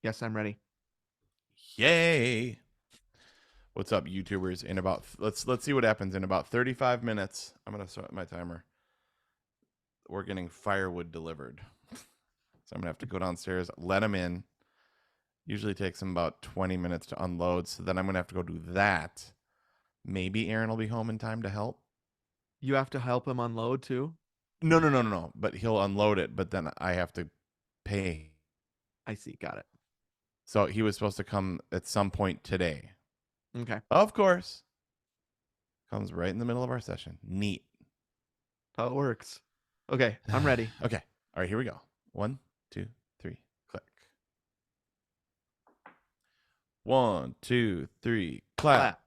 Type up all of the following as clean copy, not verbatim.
Yes, I'm ready. Yay! What's up, YouTubers? In about let's see what happens in about 35 minutes. I'm gonna start my timer. We're getting firewood delivered, so I'm gonna have to go downstairs, let them in. Usually takes them about 20 minutes to unload, so then I'm gonna have to go do that. Maybe Aaron will be home in time to help. You have to help him unload too? No. But he'll unload it, but then I have to pay. I see. Got it. So he was supposed to come at some point today. Okay. Of course, comes right in the middle of our session. Neat. How it works. Okay, I'm ready. Okay. All right, here we go. 1, 2, 3, click. 1, 2, 3, clap. Clap.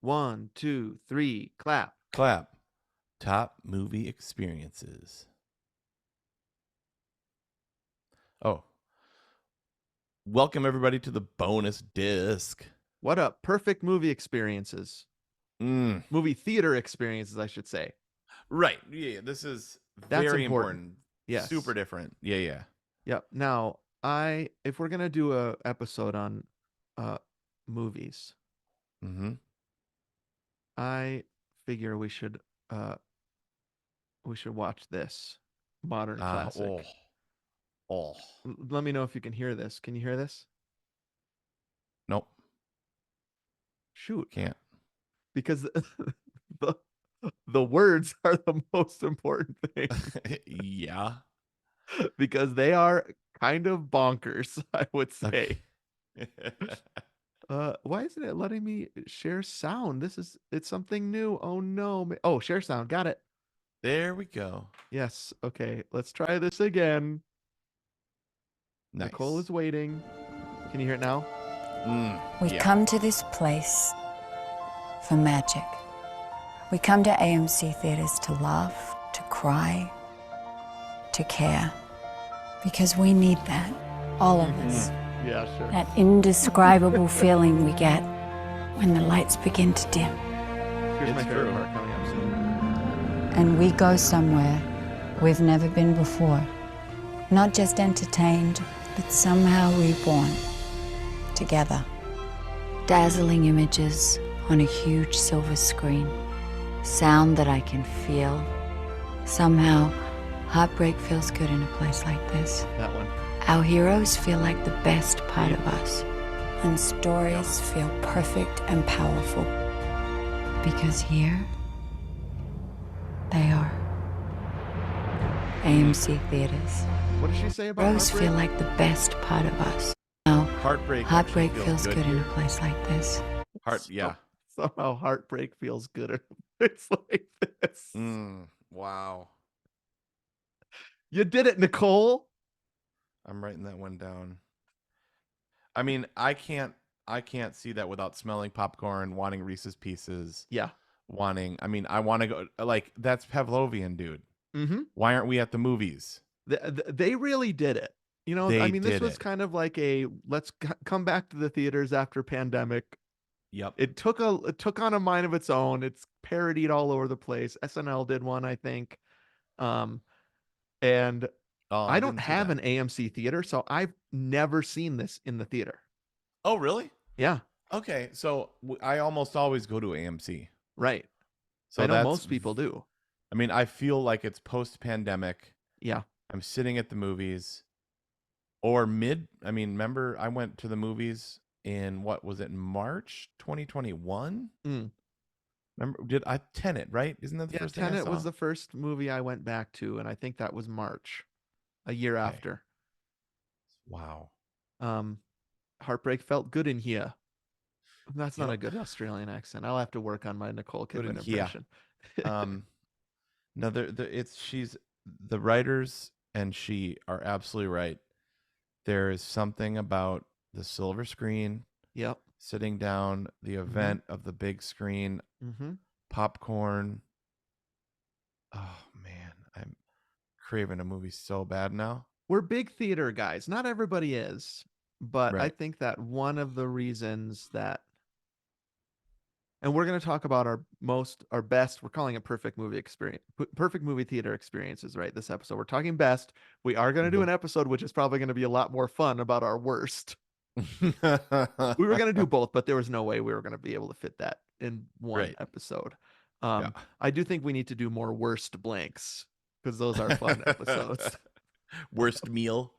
1, 2, 3, clap. Clap. Top movie experiences. Oh. Welcome everybody to the bonus disc. What up? Perfect movie experiences. Mm. Movie theater experiences, I should say. Right. Yeah, this is That's very important. important. Yes. Super different. Yeah. Yep. Now, if we're gonna do a episode on movies, Mm-hmm. I figure uh we should watch this modern Oh. classic. Oh. Let me know if you can hear this. Can you hear this? Nope. Shoot. Can't. Because the the words are the most important thing Yeah. because they are kind of bonkers, I would Okay. say. Why isn't it letting me share sound? It's something new. Oh no. Oh, share sound. Got it. There we go. Yes. Okay. Let's try this again. Nicole Nice. is waiting. Can you hear it now? We Yeah. come to this place for magic. We come to AMC theaters to laugh, to cry, to care. Because we need that, all of us. Yeah, sure. That indescribable feeling we get when the lights begin to dim. Here's my It's favorite true. part coming up soon. And we go somewhere we've never been before. Not just entertained, but somehow reborn. Together. Dazzling images on a huge silver screen. Sound that I can feel. Somehow, heartbreak feels good in a place like this. That one. Our heroes feel like the best part of us. And stories feel perfect and powerful. Because here, they are. AMC theaters. What did she say about Heroes heartbreak? feel like the best part of us. Now, Heartbreak. heartbreak actually feels good in here. a place like this. Yeah. Somehow heartbreak feels good. It's like this. Wow. You did it, Nicole. I'm writing that one down. I mean, I can't see that without smelling popcorn, wanting Reese's Pieces, Yeah. I want to go, like, that's Pavlovian, dude. Mm-hmm. Why aren't we at the movies? They really did it. You know, I They mean, this did was it. kind of like a let's come back to the theaters after pandemic. Yep. It took on a mind of its own. It's parodied all over the place. SNL did one, I think. And Oh, I I don't didn't see have that. an AMC theater, so I've never seen this in the theater. Oh, really? Yeah, Okay, so I almost always go to AMC. right. I So know most people do. I mean, I feel like it's post-pandemic. Yeah. I'm sitting at the movies remember I went to the movies in what was it, March 2021? Mm. Remember Tenet, right? Isn't that the Yeah, first thing I Tenet saw? was the first movie I went back to, and I think that was March, a year Okay. after. Wow. Heartbreak felt good in here. That's not a Yep. good Australian accent. I'll have to work on my Nicole Good in Kidman here. impression. No, she's the writers and she are absolutely right. There is something about the silver screen, Yep. sitting down, the event of the big screen, Mm-hmm. popcorn. Oh man, I'm craving a movie so bad now. We're big theater guys. Not everybody is, but I Right. think that one of the reasons that And we're going to talk about our best. We're calling it perfect movie theater experiences, right? This episode, we're talking best. We are going to do Mhm. an episode which is probably going to be a lot more fun about our worst. We were going to do both, but there was no way we were going to be able to fit that in one Right. episode. Yeah. I do think we need to do more worst blanks because those are fun episodes. Worst meal.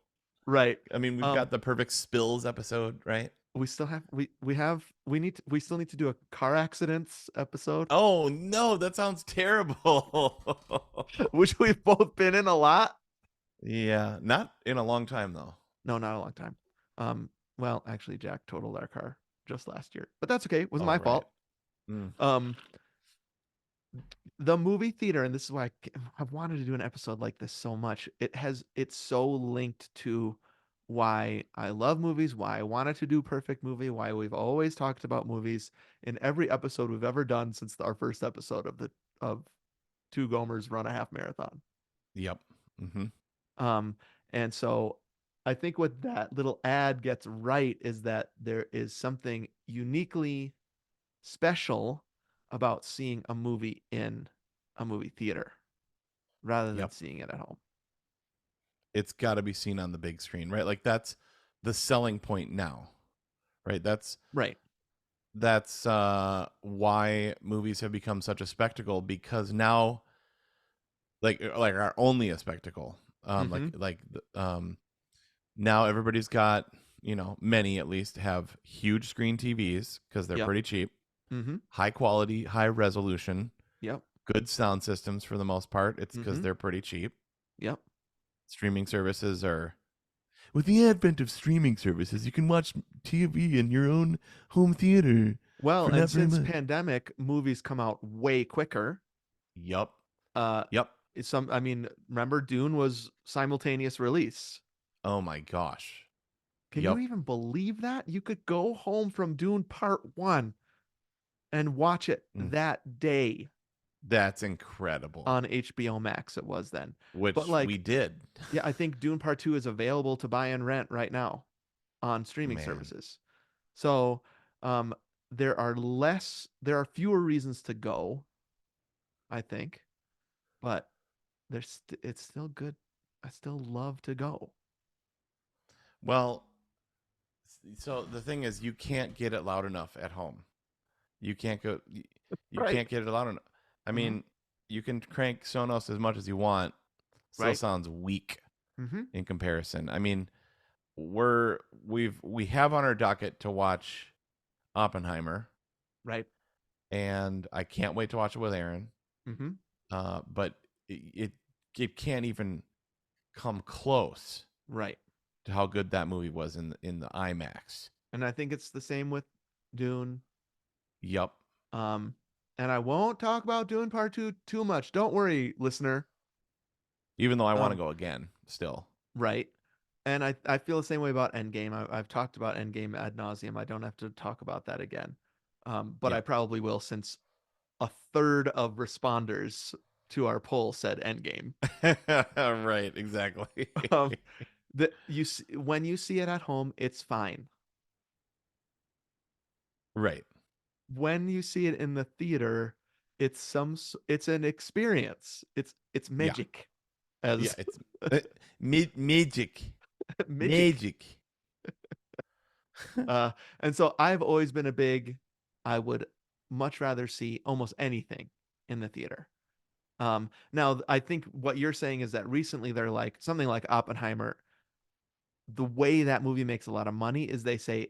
Right. I mean, we've Um, got the perfect spills episode, right? we still have we still need to do a car accidents episode, Oh no, that sounds terrible. which we've both been in a lot. Yeah, not in a long time though. No, not a long time. Well, actually, Jack totaled our car just last year, but that's okay. It was Oh my right. fault. Mm. Um, the movie theater, and this is why I've wanted to do an episode like this so much. It's so linked to why I love movies, why I wanted to do perfect movie, why we've always talked about movies in every episode we've ever done since our first episode of Two Gomers Run a Half Marathon. Yep. Hmm. Um, and so I think what that little ad gets right is that there is something uniquely special about seeing a movie in a movie theater rather than Yep. seeing it at home. It's got to be seen on the big screen, right? Like that's the selling point now, right? Right. That's why movies have become such a spectacle because now like are only a spectacle. Mm-hmm. Now everybody's got, many at least have huge screen TVs because they're Yep. pretty cheap, Mm-hmm. high quality, high resolution, Yep. good sound systems for the most part. It's because Mm-hmm. they're pretty cheap. Yep. Streaming services are. With the advent of streaming services, you can watch TV in your own home theater Well, for and not very since much. pandemic, movies come out way quicker. Yup. Uh, Yep. I mean, remember Dune was simultaneous release. Oh my gosh. Can you Yep. even believe that? You could go home from Dune Part 1 and watch it Mm, that day that's incredible. on HBO Max. It was then. But Which we like, did. yeah, I think Dune Part 2 is available to buy and rent right now on streaming Man. services. So, um, there are fewer reasons to go, I think, but it's still good. I still love to go. Well, so the thing is, you can't get it loud enough at home. You can't go. You Right. can't get it loud enough. I Mm-hmm. mean, you can crank Sonos as much as you want. Still Right. sounds weak Mm-hmm. in comparison. I mean, we have on our docket to watch Oppenheimer, Right. and I can't wait to watch it with Aaron. Mm-hmm. But it can't even come close Right. to how good that movie was in the IMAX. And I think it's the same with Dune. Yup. Um, and I won't talk about Dune Part 2 too much. Don't worry, listener. Even though I want to Um, go again, still. right. And I feel the same way about Endgame. I've talked about Endgame ad nauseum. I don't have to talk about that again. But I Yep. probably will since a third of responders to our poll said Endgame. Right. Exactly. Um, when you see it at home, it's fine. Right. When you see it in the theater, it's an experience. It's Yeah. magic, Yeah. as It's magic. magic. Magic. And so I've always been I would much rather see almost anything in the theater. Now I think what you're saying is that recently they're like something like Oppenheimer. The way that movie makes a lot of money is they say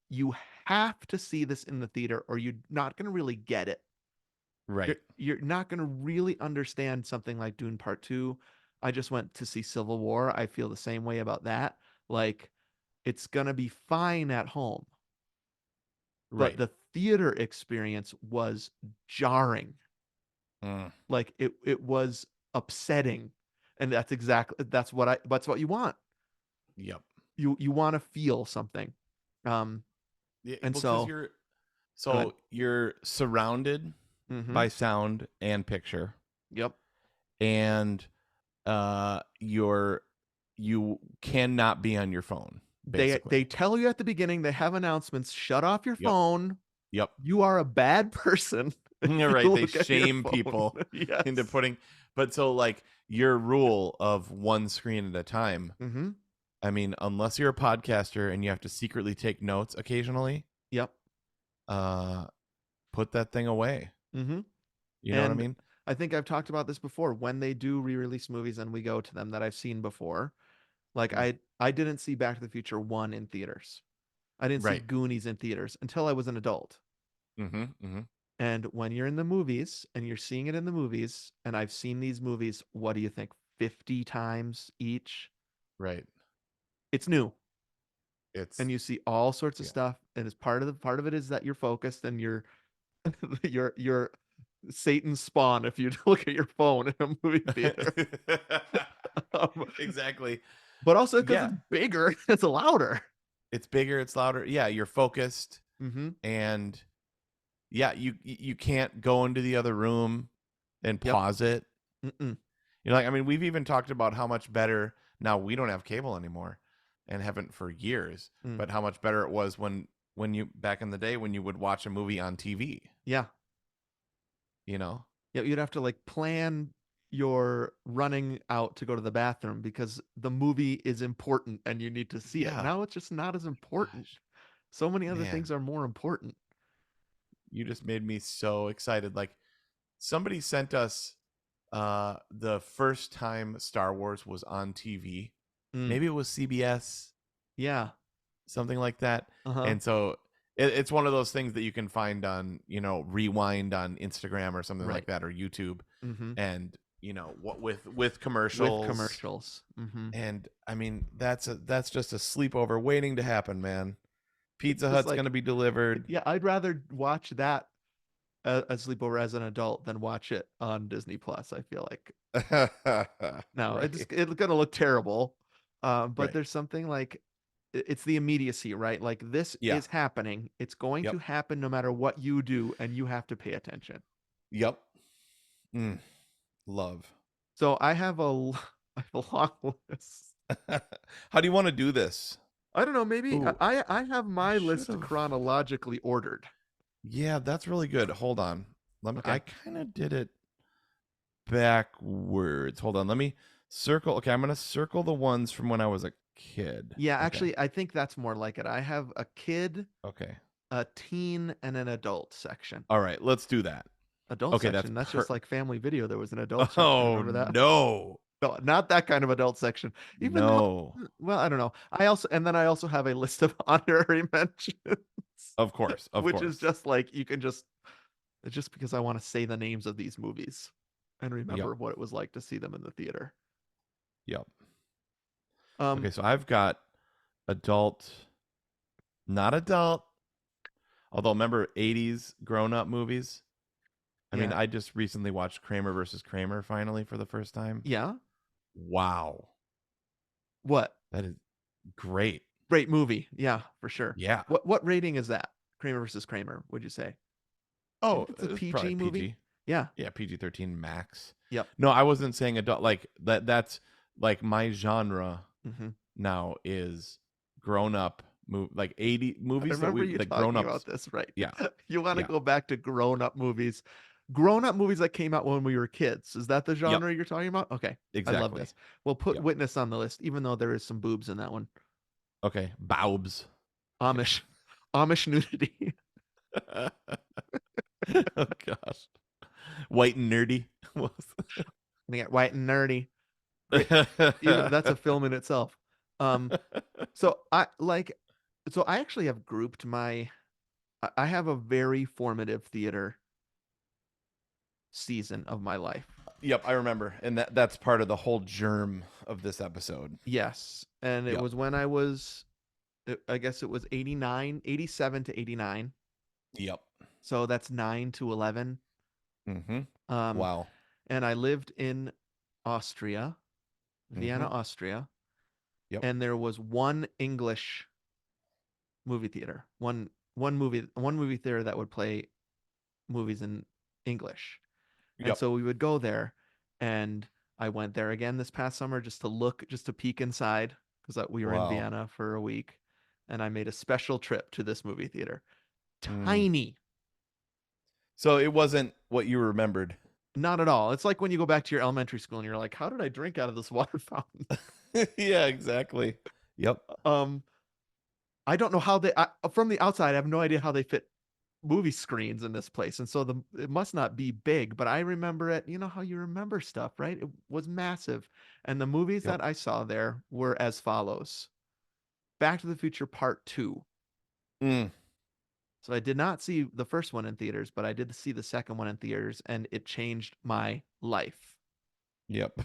you have to see this in the theater or you're not going to really get it. Right. You're not going to really understand something like Dune Part 2. I just went to see Civil War. I feel the same way about that. Like it's going to be fine at home, but Right. the theater experience was jarring. Mm, Like it was upsetting. And that's what you want. yep. You want to feel something. Yeah, And because so go ahead. you're surrounded Mm-hmm. by sound and picture, Yep. and you cannot be on your phone, They basically. tell you at the beginning, they have announcements, shut off your Yep. phone. Yep. You are a bad person if You're you right. They look at your shame phone. people into Yes. putting, but so like your rule of one screen at a time. Mm-hmm. I mean, unless you're a podcaster and you have to secretly take notes occasionally, Yep. uh, put that thing away. Mm-hmm. You know what I And mean? I think I've talked about this before. When they do re-release movies and we go to them that I've seen before, like Mm. I didn't see Back to the Future 1 in theaters. I didn't see Right. Goonies in theaters until I was an adult. Mm-hmm. Mm-hmm. And when you're in the movies and you're seeing it in the movies, and I've seen these movies, what do you think? 50 times each? Right. It's new. It's And you see all sorts of yeah. stuff. And as part of it is that you're focused and you're Satan's spawn if you look at your phone in a movie theater. Um, Exactly. but also because Yeah. it's bigger, it's louder. It's bigger, it's louder. Yeah, you're focused Mm-hmm. and yeah, you can't go into the other room and Yep. pause it. Mm-mm. Like I mean, we've even talked about how much better now we don't have cable anymore and haven't for years, Mm. but how much better it was when you back in the day when you would watch a movie on TV, Yeah. you know? Yeah, you'd have to like plan your running out to go to the bathroom because the movie is important and you need to see it. Yeah. Now it's just not as important. Gosh, So many other man, things are more important. you just made me so excited. Like somebody sent us the first time Star Wars was on TV. Mm. Maybe it was CBS, Yeah. something like that. Uh-huh. And so it's one of those things that you can find on, Rewind on Instagram or something Right. like that or YouTube. Mm-hmm. And, what with With commercials. commercials. Mm-hmm. And I mean, that's just a sleepover waiting to happen, man. It's Pizza just Hut's like, going to be delivered. yeah, I'd rather watch that a sleepover as an adult than watch it on Disney Plus. I feel like now Right. it's gonna look terrible, but Right. there's something like it's the immediacy, right? Like this Yeah. is happening. It's going to Yep. happen no matter what you do, and you have to pay attention. Yep. Mm, love. So I have a long list. How do you want to do this? I don't know. Maybe Ooh, I have I my should list have. chronologically ordered. Yeah, that's really good. Hold on. I Okay. kind of did it backwards. Hold on. Let me circle. Okay, I'm going to circle the ones from when I was a kid. Yeah, Okay. actually, I think that's more like it. I have a kid, Okay. a teen, and an adult section. All right, let's do that. Adult Okay, that's section. That's just like Family Video. There was an adult section. Oh Remember that? no. No, not that kind of adult section. Even though, No. well, I don't know. I also have a list of honorary mentions, Of course. Of which is course. just like you can just because I want to say the names of these movies and Yep. remember what it was like to see them in the theater. Yep. Um, Okay, so I've got adult, not adult, although remember 80s grown-up movies? I mean, yeah, I just recently watched Kramer versus Kramer finally for the first time. yeah. Wow. What That is great. great movie? Yeah, for sure. Yeah. What rating is that? Kramer versus Kramer? Would you say? You Oh, think it's a it's probably PG movie? PG. Yeah. Yeah, PG-13 max. Yep. No, I wasn't saying adult like that's like my genre Hmm. now is grown up like 80 I movies remember you that grown talking about ups. this, right? Yeah. You want to Yeah. go back to grown up movies that came out when we were kids. Is that the Yep. genre you're talking about? Okay, I love Exactly. this. We'll put Yep. Witness on the list, even though there is some boobs in that one. Okay. Baubs. Okay. Amish, Amish nudity. Oh gosh. White and nerdy. They got white and nerdy. Great. Even that's a film in itself. Um, so I actually have grouped I have a very formative theater season of my life. Yep, I remember. And that's part of the whole germ of this episode. Yes, and it Yep. was when I guess it was 89, 87 to 89. Yep. So that's 9 to 11. Mm-hmm. Um, Wow. and I lived in Austria, Mm-hmm. Vienna, Austria, Yep. and there was one English movie theater, one movie theater that would play movies in English. And Yep. so we would go there, and I went there again this past summer just to peek inside because we were in Wow. Vienna for a week, and I made a special trip to this movie theater. Mm. Tiny. So it wasn't what you remembered. Not at all. It's like when you go back to your elementary school and you're like, how did I drink out of this water fountain? Yeah, exactly. Yep. Um, I don't know how from the outside, I have no idea how they fit movie screens in this place. And so it must not be big, but I remember it, you know how you remember stuff, right? It was massive. And the movies Yep. that I saw there were as follows. Back to the Future Part 2. Mm, So I did not see the first one in theaters, but I did see the second one in theaters and it changed my life. yep.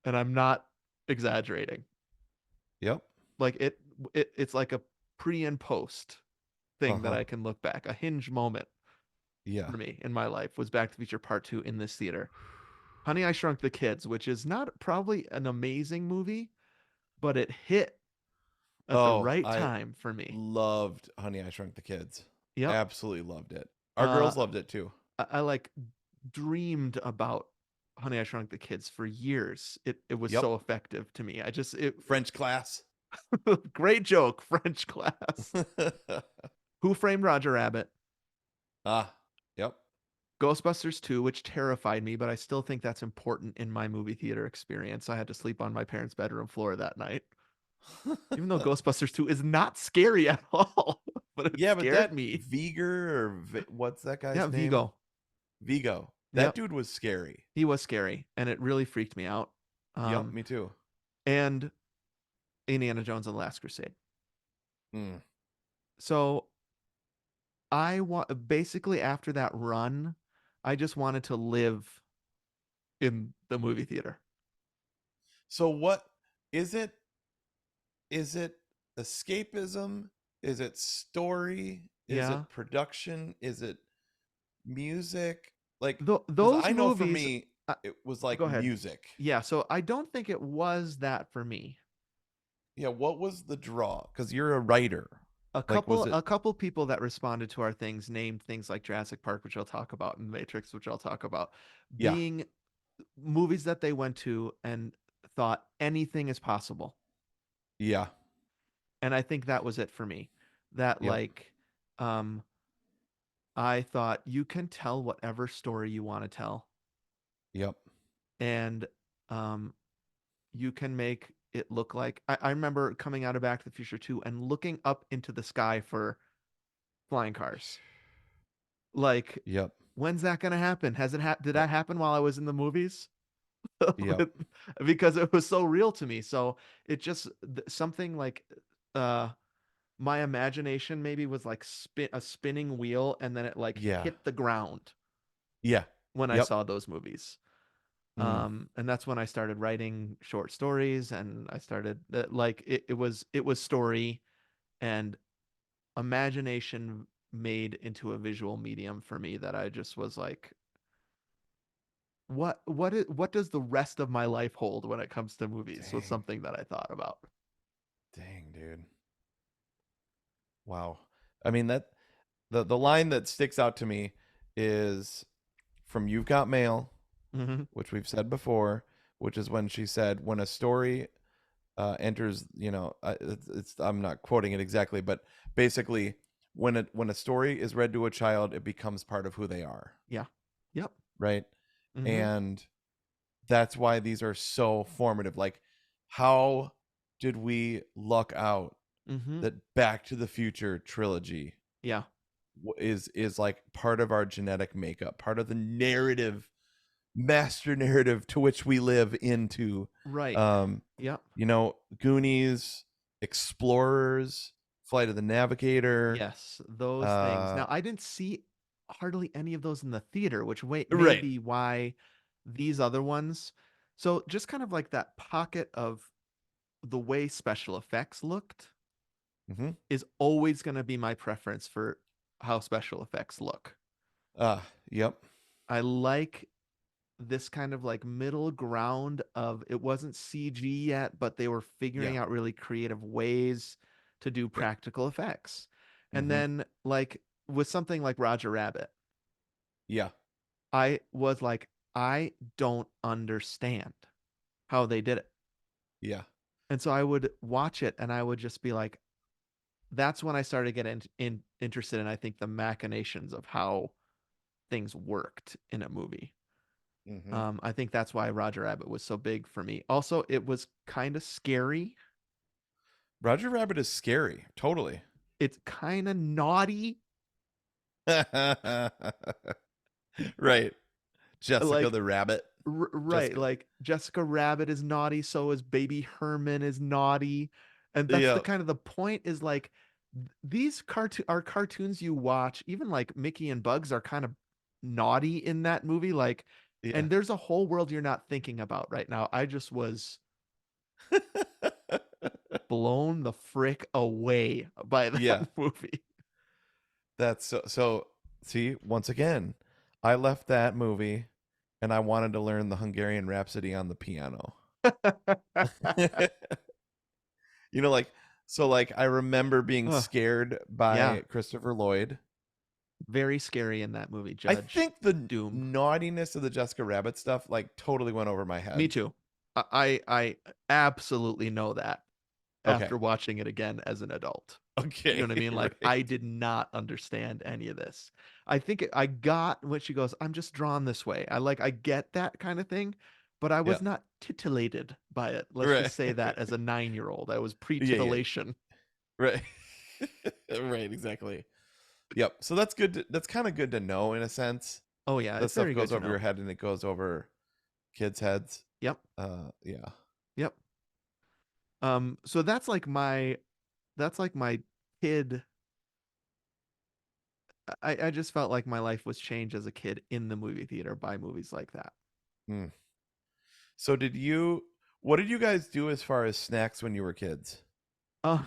And I'm not exaggerating. Yep. Like it's like a pre and post thing that Uh-huh. I can look back. A hinge moment Yeah. for me in my life was Back to the Future Part 2 in this theater. Honey, I Shrunk the Kids, which is not probably an amazing movie, but it hit at the Oh, right I time for me. loved Honey, I Shrunk the Kids. Yep. Absolutely loved it. Our Uh, girls loved it too. I like dreamed about Honey, I Shrunk the Kids for years. It was Yep. so effective to me. I just it French class. great joke, French class. Who Framed Roger Rabbit? Ah, yep. Ghostbusters 2, which terrified me, but I still think that's important in my movie theater experience. I had to sleep on my parents' bedroom floor that night. Even though Ghostbusters 2 is not scary at all, but it Yeah, but scared that me. Viger or what's that Yeah, guy's name? Vigo. Vigo. That Yep, dude was scary. he was scary, and it really freaked me out. Yep, Um, me too. and Indiana Jones and the Last Crusade. Mm. So I want basically after that run, I just wanted to live in the movie theater. So what is it? Is it escapism? Is it story? Is Yeah, it production? Is it music? Like, because those I know for movies. me, Uh, it was Go like ahead. music. Yeah, so I don't think it was that for me. Yeah, what was the draw? Because you're a writer. A Like, was couple it? a couple people that responded to our things named things like Jurassic Park, which I'll talk about, and Matrix, which I'll talk about, Yeah, being movies that they went to and thought anything is possible. yeah, And I think that was it for me. That yep, um I thought you can tell whatever story you want to tell yep, and um you can make it look like I remember coming out of Back to the Future 2 and looking up into the sky for flying cars. Like, yep, when's that going to happen? Did yep, that happen while I was in the movies? yep, Because it was so real to me. So it just something like uh my imagination maybe was like a spinning wheel and then it like yeah, hit the ground yeah, when I yep. saw those movies. Mm, And that's when I started writing short stories and I started like it was story and imagination made into a visual medium for me that I just was like what does the rest of my life hold when it comes to movies was dang, something that I thought about. dang, dude. Wow. I mean that the line that sticks out to me is from You've Got Mail, Hmm. which we've said before, which is when she said, when a story enters, I'm not quoting it exactly, but basically, when a story is read to a child, it becomes part of who they are, Yeah. Yep. right? Hmm. And that's why these are so formative. Like, how did we luck out Hmm. that Back to the Future trilogy Yeah. is like part of our genetic makeup, part of the narrative, master narrative to which we live into. Right. um Yep. Goonies, Explorers, Flight of the Navigator. Yes, those things. uh Now, I didn't see hardly any of those in the theater, which may right. be why these other ones. So, just kind of like that pocket of the way special effects looked Mm-hmm. is always going to be my preference for how special effects look. Yep. I like this kind of like middle ground of it wasn't CG yet, but they were Yeah. figuring out really creative ways to do Yep. practical effects. And Mm-hmm. then like with something like Roger Rabbit, Yeah. I was like, I don't understand how they did it. Yeah. And so I would watch it and I would just be like, that's when I started getting interested in, I think, the machinations of how things worked in a movie. Mm-hmm. I think that's why Roger Rabbit was so big for me. Also, it was kind of scary. Roger Rabbit is scary. Totally. It's kind of naughty. Right. Jessica Like, the rabbit. right, Jessica. like Jessica Rabbit is naughty, so is Baby Herman is naughty. And that's the Yeah. kind of the point is like these cartoons you watch, even like Mickey and Bugs are kind of naughty in that movie. Like, Yeah. and there's a whole world you're not thinking about right now. I just was blown the frick away by that Yeah. movie. That's so see, once again, I left that movie and I wanted to learn the Hungarian Rhapsody on the piano. You know, like so like I remember being Ugh, scared yeah, by Christopher Lloyd. very scary in that movie, I Judge think the Doom. naughtiness of the Jessica Rabbit stuff like totally went over my Me head. too. I absolutely know that Okay. after watching it again as an adult. You know Okay. what I mean? Like Right. I did not understand any of this. I think I got when she goes, "I'm just drawn this way." I get that kind of thing, but I Yeah. was not titillated by it. Let's Right. just say that as a 9-year-old, I was Yeah, yeah. pre-titillation. Right. Right, exactly. Yep. So that's good that's kind of good to know in a sense. Oh yeah, That it's stuff very good goes to over your know. head and it goes over kids' heads. Yep. Yeah. Yep. So that's like my kid. I just felt like my life was changed as a kid in the movie theater by movies like that. Hmm. So what did you guys do as far as snacks when you were kids? Uh,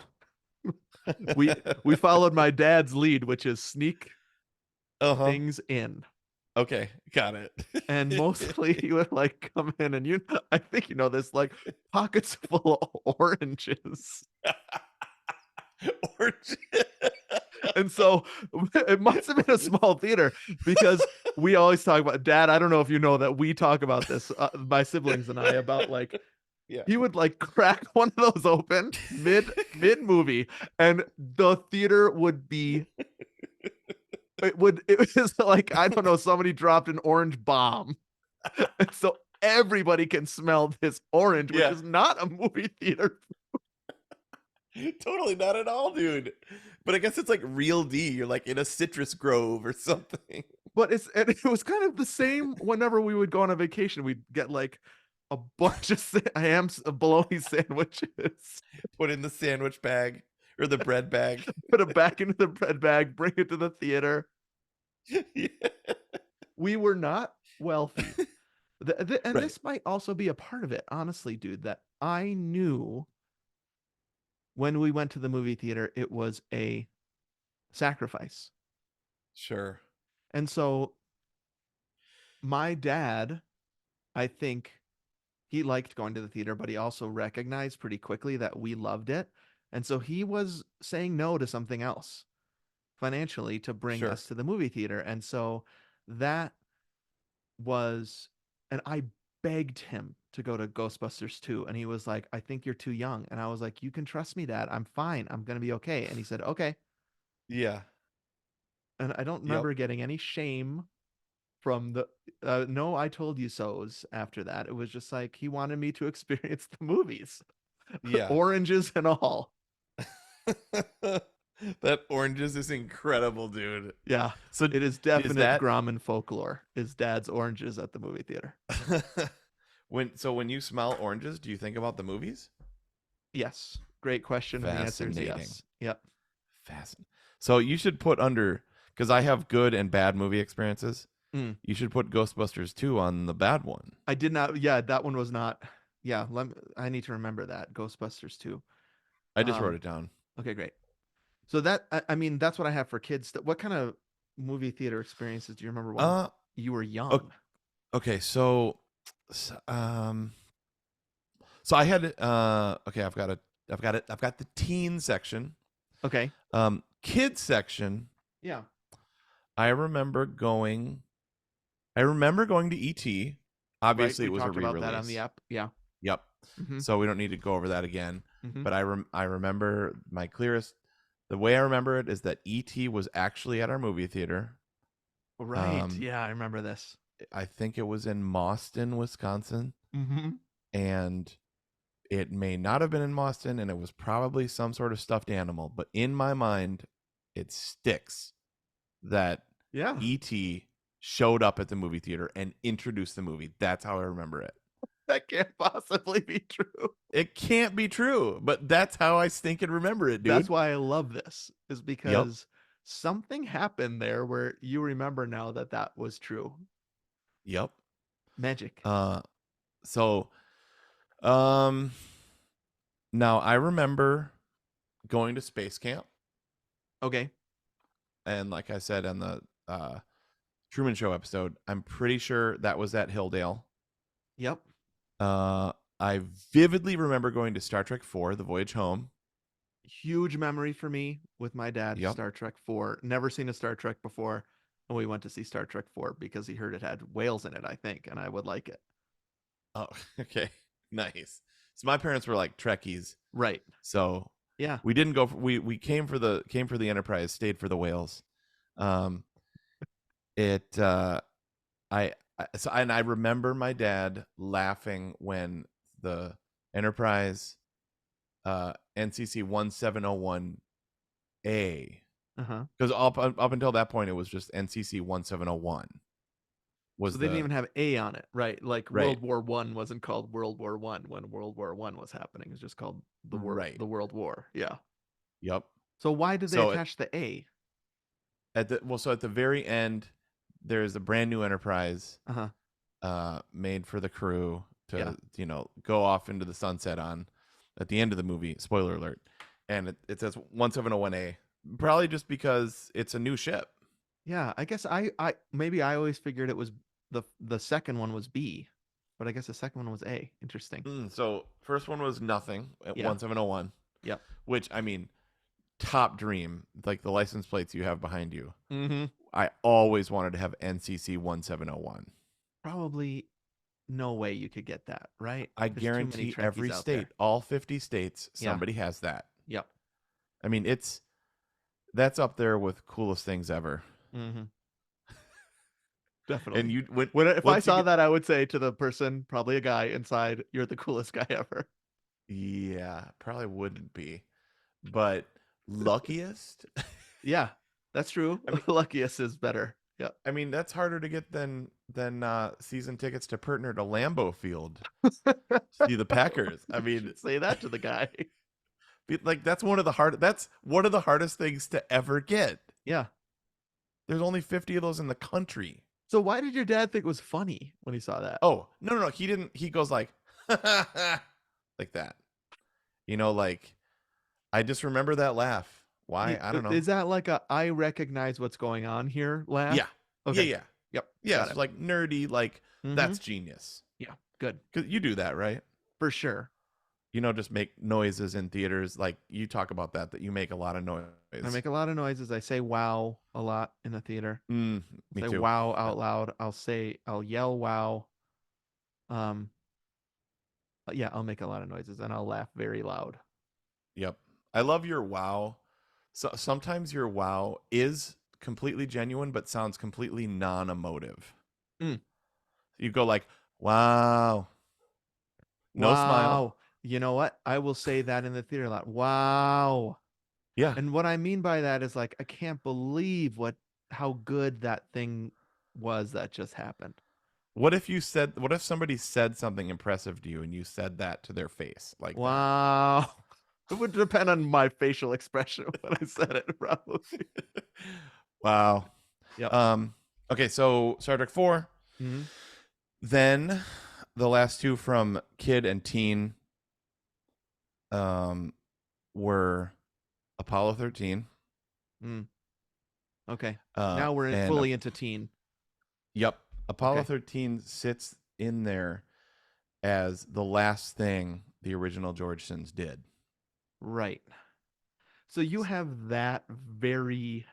we followed my dad's lead, which is sneak Uh-huh. things in. Okay, got And mostly it. he would like come in and I think you know this, like pockets full of oranges. Orange. And so it must have been a small theater because we always talk about dad. I don't know if you know that we talk about this, my siblings and I, about like Yeah. he would like crack one of those open mid movie, and the theater would be it was like I don't know, somebody dropped an orange bomb. And so everybody can smell this orange, which Yeah. is not a movie theater. Totally not at all, dude. But I guess it's like real D. You're like in a citrus grove or something. But it was kind of the same whenever we would go on a vacation. We'd get like a bunch of bologna sandwiches, Put in the sandwich bag or the bread bag. put it back into the bread bag, bring it to the theater. Yeah. We were not wealthy. And Right. this might also be a part of it, honestly, dude, that I knew when we went to the movie theater, it was a sacrifice. Sure. And so my dad, I think he liked going to the theater, but he also recognized pretty quickly that we loved it. And so he was saying no to something else financially to bring Sure. us to the movie theater. And so that was, and I begged him to go to Ghostbusters 2. And he was like, I think you're too young. And I was like, you can trust me, Dad. I'm fine. I'm going to be okay. And he said, okay. Yeah. And I don't Yep. remember getting any shame from the no I told you so's after that. It was just like he wanted me to experience the movies, Yeah. oranges and all. That oranges is incredible, dude. Yeah, So it is is definite that Grauman folklore. Is Dad's oranges at the movie theater? when you smell oranges, do you think about the movies? Yes. Great question, and the answer is Fascinating. yes. Yep. Fascinating. So you should put under because I have good and bad movie experiences. Mm. You should put Ghostbusters 2 on the bad one. I did not. Yeah, that one was not. Yeah, I need to remember that Ghostbusters 2. I just wrote it down. Okay, great. So that I mean that's what I have for kids. What kind of movie theater experiences do you remember when Uh you were o- young? okay, so I had okay, I've got the teen section. Okay. Kids section. Yeah. I remember going to ET. Right. Obviously We it was a talked about that on the re-release. app. Yeah. Yep. Mm-hmm. So we don't need to go over that again. Mm-hmm. But I remember my clearest The way I remember it is that E.T. was actually at our movie theater. Right. Um, Yeah, I remember this. I think it was in Mauston, Wisconsin, Mm-hmm. and it may not have been in Mauston, and it was probably some sort of stuffed animal. But in my mind, it sticks that Yeah. E.T. showed up at the movie theater and introduced the movie. That's how I remember it. That can't possibly be true. It can't be true, but that's how I think and remember it, That's dude. why I love this, is Yep. because something happened there where you remember now that that was true. Yep. Magic. Uh so um now I remember going to space camp, Okay. and like I said on the Truman Show episode, I'm pretty sure that was at Hilldale. Yep. Uh I vividly remember going to Star Trek 4, The Voyage Home. Huge memory for me with my dad, Yep. Star Trek 4. Never seen a Star Trek before. And we went to see Star Trek 4 because he heard it had whales in it, I think, and I would like it. Oh, okay. Nice. So my parents were like Trekkies. Right. So Yeah. we didn't go for, we came for the Enterprise, stayed for the whales. Um it and I remember my dad laughing when the Enterprise NCC 1701A, Uh-huh. because up until that point it was just NCC 1701 So was they didn't the even have A on it, right? Like right. World War I wasn't called World War One when World War One was happening. It was just called Right. the World War. Yeah. Yep. So why did they So attach the A? at the very end there's a brand new Enterprise Uh-huh. made for the crew Yeah. to go off into the sunset on at the end of the movie. Spoiler alert, and it says 1701A, probably just because it's a new ship. Yeah. I guess I maybe I always figured it was the second one was B, but I guess the second one was A. Interesting. So first one was nothing at Yeah. 1701, Yep. which I mean, top dream, like the license plates you have behind you. Mm-hmm. I always wanted to have NCC 1701. Probably no way you could get that, right? I There's too many guarantee Trekkies every out there. state, all 50 states, Yeah. somebody has that. Yep. I mean, that's up there with coolest things ever. Mm-hmm. And Definitely. you If I once you saw get, that, I would say to the person, probably a guy inside, "You're the coolest guy ever." yeah, probably wouldn't be, but luckiest. Yeah, that's true. I mean, Luckiest is better. Yep. that's harder to get than season tickets to Pertner to Lambeau Field to see the Packers. I You mean, should say that to the guy. like that's one of the hardest things to ever get. Yeah. There's only 50 of those in the country. So why did your dad think it was funny when he saw that? Oh, no, he didn't. He goes like like that. Like I just remember that laugh. Why? I don't know. Is that like a I recognize what's going on here laugh? Yeah. Yeah, Okay. yeah. Yep. Yeah, Got it's it. like nerdy, like Mm-hmm. that's genius. Yeah. Good. Cuz you do that, right? For sure. Just make noises in theaters, like you talk about that you make a lot of I noise. make a lot of noises. I say wow a lot in the theater. Me Say too. wow out loud. I'll yell wow. Um, yeah, I'll make a lot of noises and I'll laugh very loud. Yep. I love your wow. So sometimes your wow is completely genuine but sounds completely non-emotive. Mm. You go like, "Wow." No smile. Wow. You know what? I will say that in the theater a lot. Wow. Yeah. And what I mean by that is like I can't believe how good that thing was that just happened. What if somebody said something impressive to you and you said that to their face like that? Wow. It would depend on my facial expression when I said it, probably. Wow. Yep. Okay, so Star Trek 4. Mm-hmm. Then the last two from Kid and Teen were Apollo 13. Mm. Okay. Uh Now we're and fully into teen. Yep. Apollo Okay. 13 sits in there as the last thing the original George Sims did. Right. So you have that very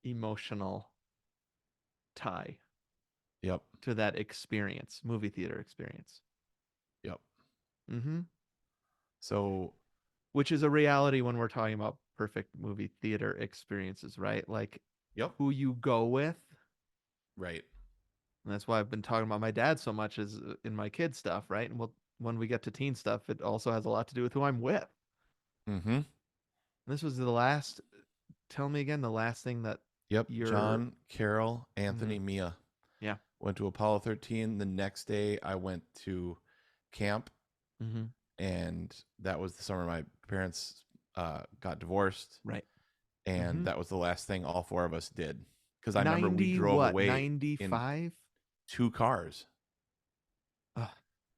emotional tie Yep. to that experience, movie theater experience. Yep. Mm-hmm. So which is a reality when we're talking about perfect movie theater experiences, right? Like Yep. who you go with. Right. And that's why I've been talking about my dad so much is in my kid stuff, right? And when we get to teen stuff, it also has a lot to do with who I'm with. Mm-hmm. And this was the last. Tell me again the last thing that Yep. you're. John, Carol, Hmm. Anthony, Mia. Yeah. Went to Apollo 13. The next day, I went to camp, Hmm. and that was the summer my parents got divorced, Right. and Hmm. that was the last thing all four of us did. Because I remember we 90 drove what? away in 95? 2 cars. Uh,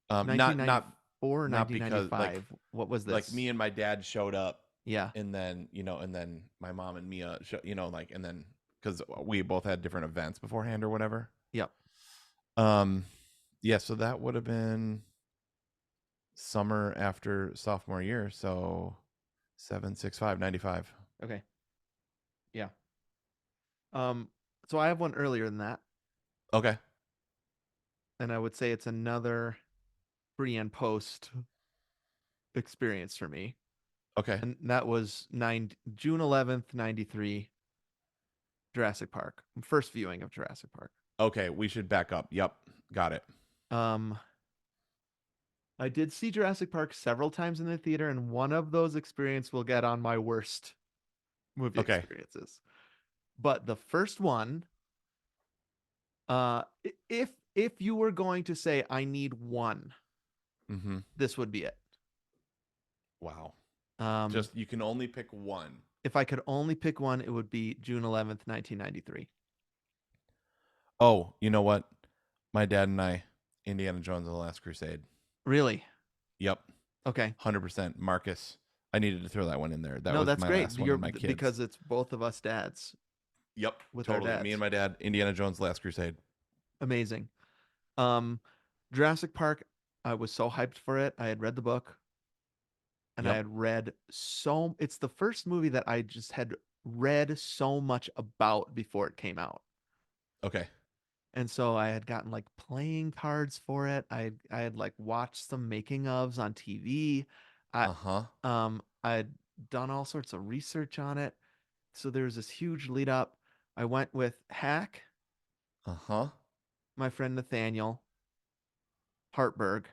Not 1994 or not because 1995? What was like this? me and my dad showed up, Yeah. and then and then my mom and Mia like, and then because we both had different events beforehand or whatever. Yep. um yeah, so that would have been summer after sophomore year, so 7 6 5 95. Okay. Yeah. Um, so I have one earlier than that, Okay. and I would say it's another pre and post experience for me. Okay. And that was June 11th, 93, Jurassic Park. First viewing of Jurassic Park. Okay, we should back up. Yep, got it. Um, I did see Jurassic Park several times in the theater, and one of those experiences will get on my worst movie Okay. experiences. But the first one, if you were going to say I need one, Mm-hmm. this would be it. Wow. Um, Just you can only pick one. if I could only pick one, it would be June 11th, 1993. Oh, you know what? My dad and I, Indiana Jones and the Last Crusade. Really? Yep. Okay. 100% Marcus. I needed to throw that one in there. That No, was that's my great. last one You're of my kids. because it's both of us dads Yep, with our totally. Me and dads. my dad, Indiana Jones Last Crusade. Amazing. Um, Jurassic Park, I was so hyped for it. I had read the book and I Yep. had read so it's the first movie that I just had read so much about before it came out. Okay. And so I had gotten like playing cards for it. I had like watched some making ofs on TV. I Uh-huh. I had done all sorts of research on it. So there was this huge lead up. I went with Hack, Uh-huh. my friend Nathaniel, Hartberg,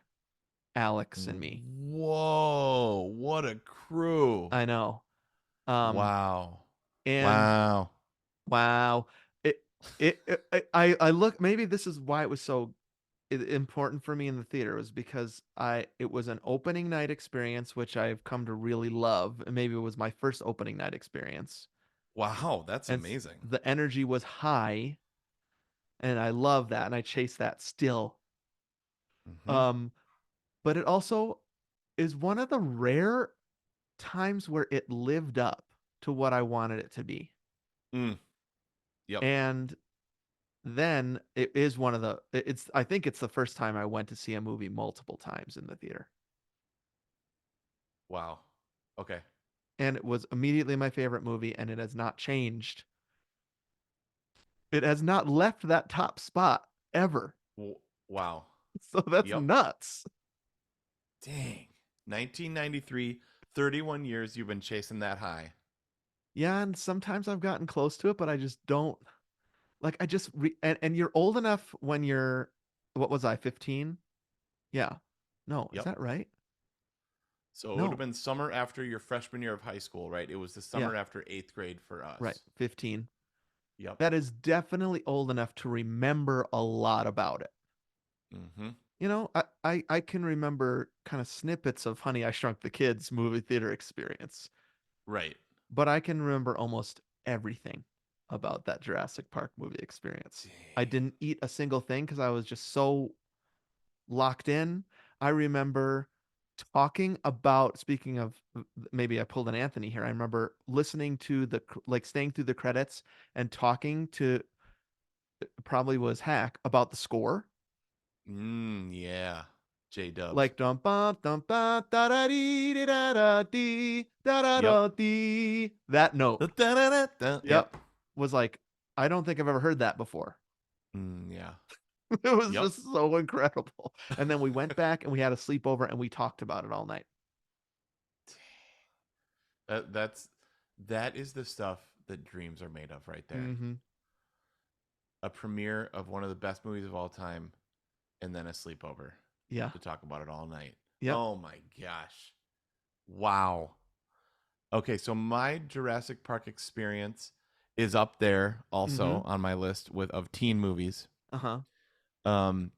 Alex, and me. Whoa, what a crew. I know. Um, Wow. and Wow. wow, it, I look. Maybe this is why it was so important for me in the theater was because it was an opening night experience, which I've come to really love. And maybe it was my first opening night experience, Wow, that's and amazing. the energy was high, and I love that, and I chase that still. Mm-hmm. Um, but it also is one of the rare times where it lived up to what I wanted it to be. Mm. Yep. And then it is one of the it's I think it's the first time I went to see a movie multiple times in the theater. Wow. Okay. And it was immediately my favorite movie and it has not changed. It has not left that top spot ever. Wow. So that's Yep. nuts. Dang. 1993, 31 years you've been chasing that high. Yeah, and sometimes I've gotten close to it, but I just don't like I just and you're old enough when you're what was I, 15? Yeah. No, is Yep. that right? So it would have No. been summer after your freshman year of high school, right? It was the Yeah, summer after 8th grade for right. us. 15. Yep. That is definitely old enough to remember a lot about it. Mm-hmm. I can remember kind of snippets of Honey, I Shrunk the Kids movie theater experience, Right. but I can remember almost everything about that Jurassic Park movie experience. I Dang. didn't eat a single thing because I was just so locked in. I remember talking about, speaking of maybe I pulled an Anthony here. I remember listening to like staying through the credits and talking to probably was Hack about the score. Yeah. J Dubs. Like dum ba da da dee da da dee da da Yep. da dee. That note, Da-da-da-da. yep, Yep. was like I don't think I've ever heard that before. Yeah. It was Yep. just so incredible. And then we went back and we had a sleepover and we talked about it all night. That's that is the stuff that dreams are made of right there. Mm-hmm. A premiere of one of the best movies of all time, and then a sleepover Yeah. to talk about it all night. Yep. Oh my gosh. Wow. Okay, so my Jurassic Park experience is up there Mm-hmm. also on my list with of teen movies. Uh-huh. Um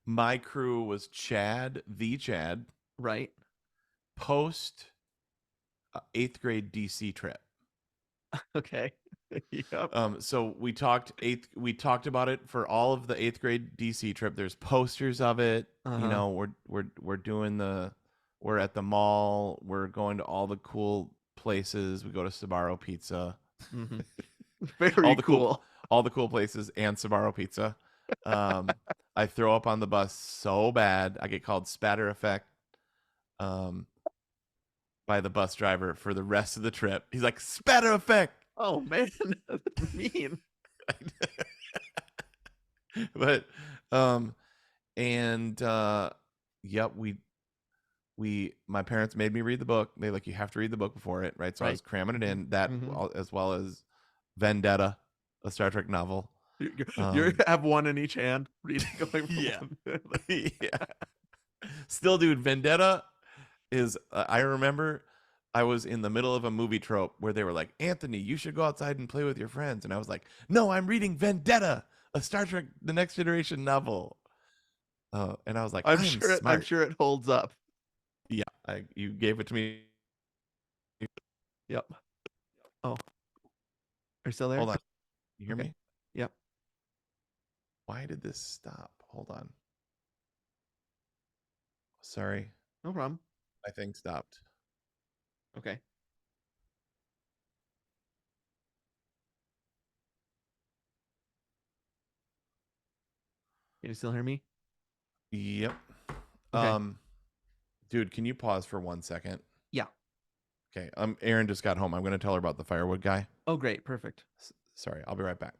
my crew was Chad, Right. post 8th grade DC trip. Okay. Yep. So we talked about it for all of the 8th grade DC trip. There's posters of it. You Uh-huh. know, we're doing we're at the mall. We're going to all the cool places. We go to Sabaro Pizza, Mm-hmm. all Very the cool cool. all the cool places, and Sabaro Pizza. Um, I throw up on the bus so bad. I get called Spatter Effect um, by the bus driver for the rest of the trip. He's like, Spatter Effect. Oh man, that's mean. But um and yep, we my parents made me read the book. They like, you have to read the book before it, right? So I Right. was cramming it Mm-hmm. in that, Mm-hmm. as well as Vendetta, a Star Trek novel. You um have one in each hand, reading going from yeah. one. Yeah, still, dude, Vendetta is I remember I was in the middle of a movie trope where they were like, Anthony, you should go outside and play with your friends, and I was like, no, I'm reading Vendetta, a Star Trek The Next Generation novel. And I was like, I'm I'm smart. sure it holds up. Yeah, you gave it to me. Yep. Oh, are you still there? Hold on. You hear Okay. me? Yep. Why did this stop? Hold on. Sorry, No problem. my thing stopped. Okay. Can you still hear me? Yep. Okay. Um, dude, can you pause for 1 second? Yeah. Okay. Erin just got home. I'm gonna tell her about the firewood guy. Oh, great. Perfect. Sorry, I'll be right back.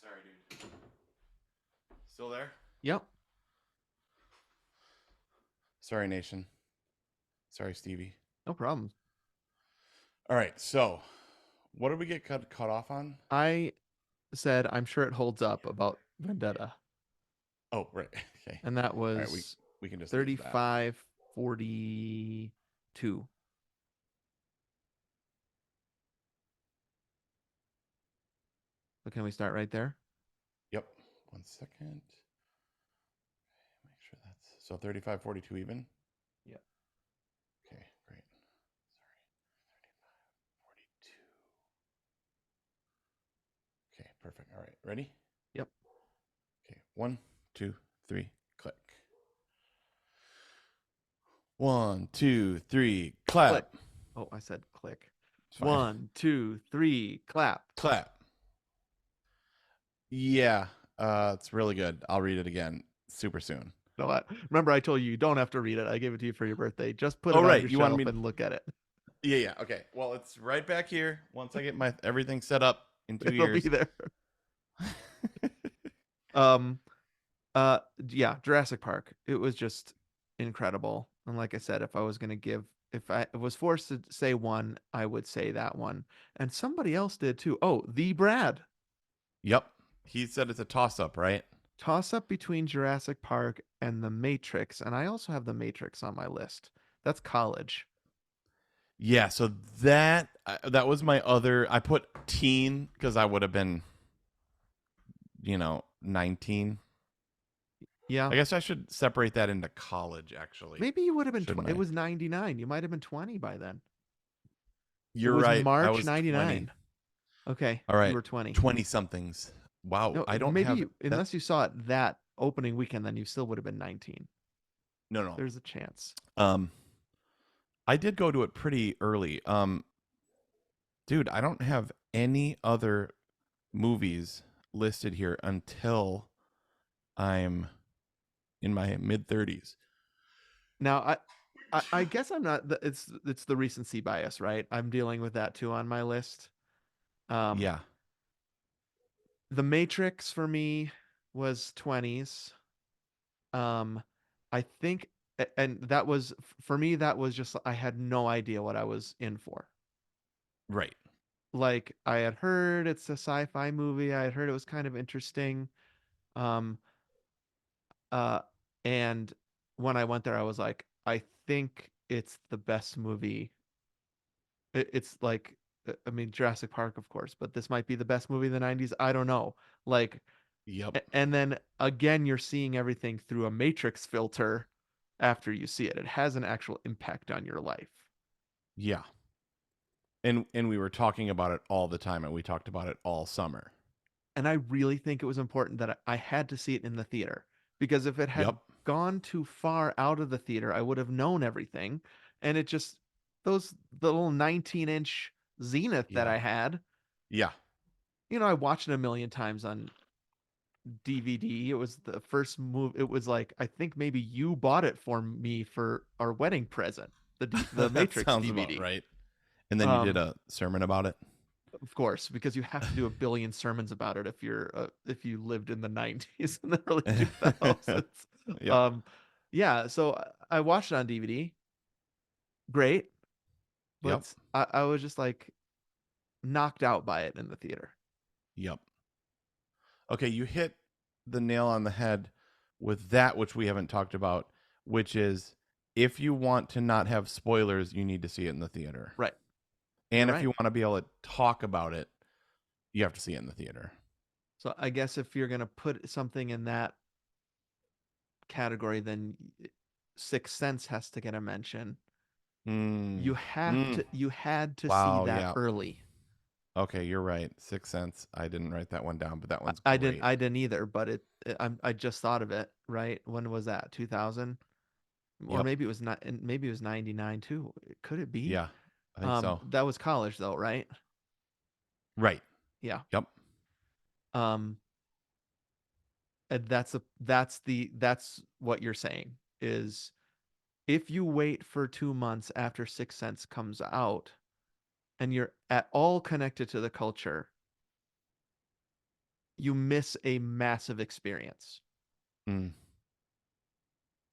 Sorry, dude. Still there? Yep. Sorry, Nation. Sorry, Stevie. No problem. All right. So, what did we get cut off on? I said I'm sure it holds up about Vendetta, Oh, right. Okay. and that All right. We was we can just leave that. 35-42. So can we start right there? Yep. 1 second. Make sure that's so 35-42 even. Yep. Okay, great. Sorry. 35-42. Okay, perfect. All right. Ready? Yep. Okay. 1, 2, 3, click. 1, 2, 3, Click. clap. Oh, I said click. It's fine. 1, 2, 3, clap. Clap. Yeah, it's really good. I'll read it again super soon. No, remember I told you don't have to read it. I gave it to you for your birthday. Just put Oh, it on right. your You wanted shelf me and look at it. Yeah, yeah. Okay. Well, it's right back here. Once I get my everything set up in 2 It'll be years. there. Um, yeah, Jurassic Park. It was just incredible. And like I said, if I was forced to say one, I would say that one. And somebody else did too. Oh, the Brad. Yep. He said it's a toss up, right? Toss up between Jurassic Park and The Matrix, and I also have The Matrix on my list. That's college. Yeah, so that was my other I put teen cuz I would have been, 19. Yeah. I guess I should separate that into college actually. Maybe you would have been Shouldn't it I? was 99. You might have been 20 by then. It You're was right. I March was 20. 99. Okay, All you right. were 20. 20 somethings. Wow, No, I don't maybe have that. unless you saw it that opening weekend, then you still would have been 19. No, no. There's a chance. Um I did go to it pretty early. Dude, I don't have any other movies listed here until I'm in my mid 30s. Now, I guess I'm not. It's the recency bias, right? I'm dealing with that too on my list. Um, Yeah. The Matrix for me was 20s. Um, I think, and that was for me. That was just I had no idea what I was in for. Right. Like I had heard it's a sci-fi movie. I had heard it was kind of interesting. Um, uh, and when I went there, I was like, I think it's the best movie. It's like, I mean, Jurassic Park, of course, but this might be the best movie of the 90s. I don't know. Like, Yep. and then again, you're seeing everything through a Matrix filter after you see it. It has an actual impact on your life. Yeah. And we were talking about it all the time, and we talked about it all summer. And I really think it was important that I had to see it in the theater because if it had Yep. gone too far out of the theater, I would have known everything. And it just, those, the little 19-inch Zenith that Yeah. I had, Yeah. I watched it a million times on DVD. It was the first move. It was like, I think maybe you bought it for me for our wedding present, the That Matrix sounds about DVD. right. And then you did Um, a sermon about it. Of course, because you have to do a billion sermons about it if you lived in the 90s and the early 2000s. Yep. Um, yeah, so I watched it on DVD. Great, Yep. but I was just like knocked out by it in the theater. Yep. Okay, you hit the nail on the head with that, which we haven't talked about, which is if you want to not have spoilers, you need to see it in the theater. Right. You're And if right. you want to be able to talk about it, you have to see it in the theater. So I guess if you're gonna put something in that category, then Sixth Sense has to get a mention. Mm. You had to see Wow, that yeah. early. Okay, you're right. Sixth Sense. I didn't write that one down, but that one's I didn't great. I didn't either, but I just thought of it, right? When was that? 2000? Or Yep. maybe it was not, maybe it was 99 too. Could it be? Yeah, I think so. That was college though, right? Right. Yeah. Yep. Um, and that's what you're saying is if you wait for 2 months after Sixth Sense comes out and you're at all connected to the culture, you miss a massive experience. Mm.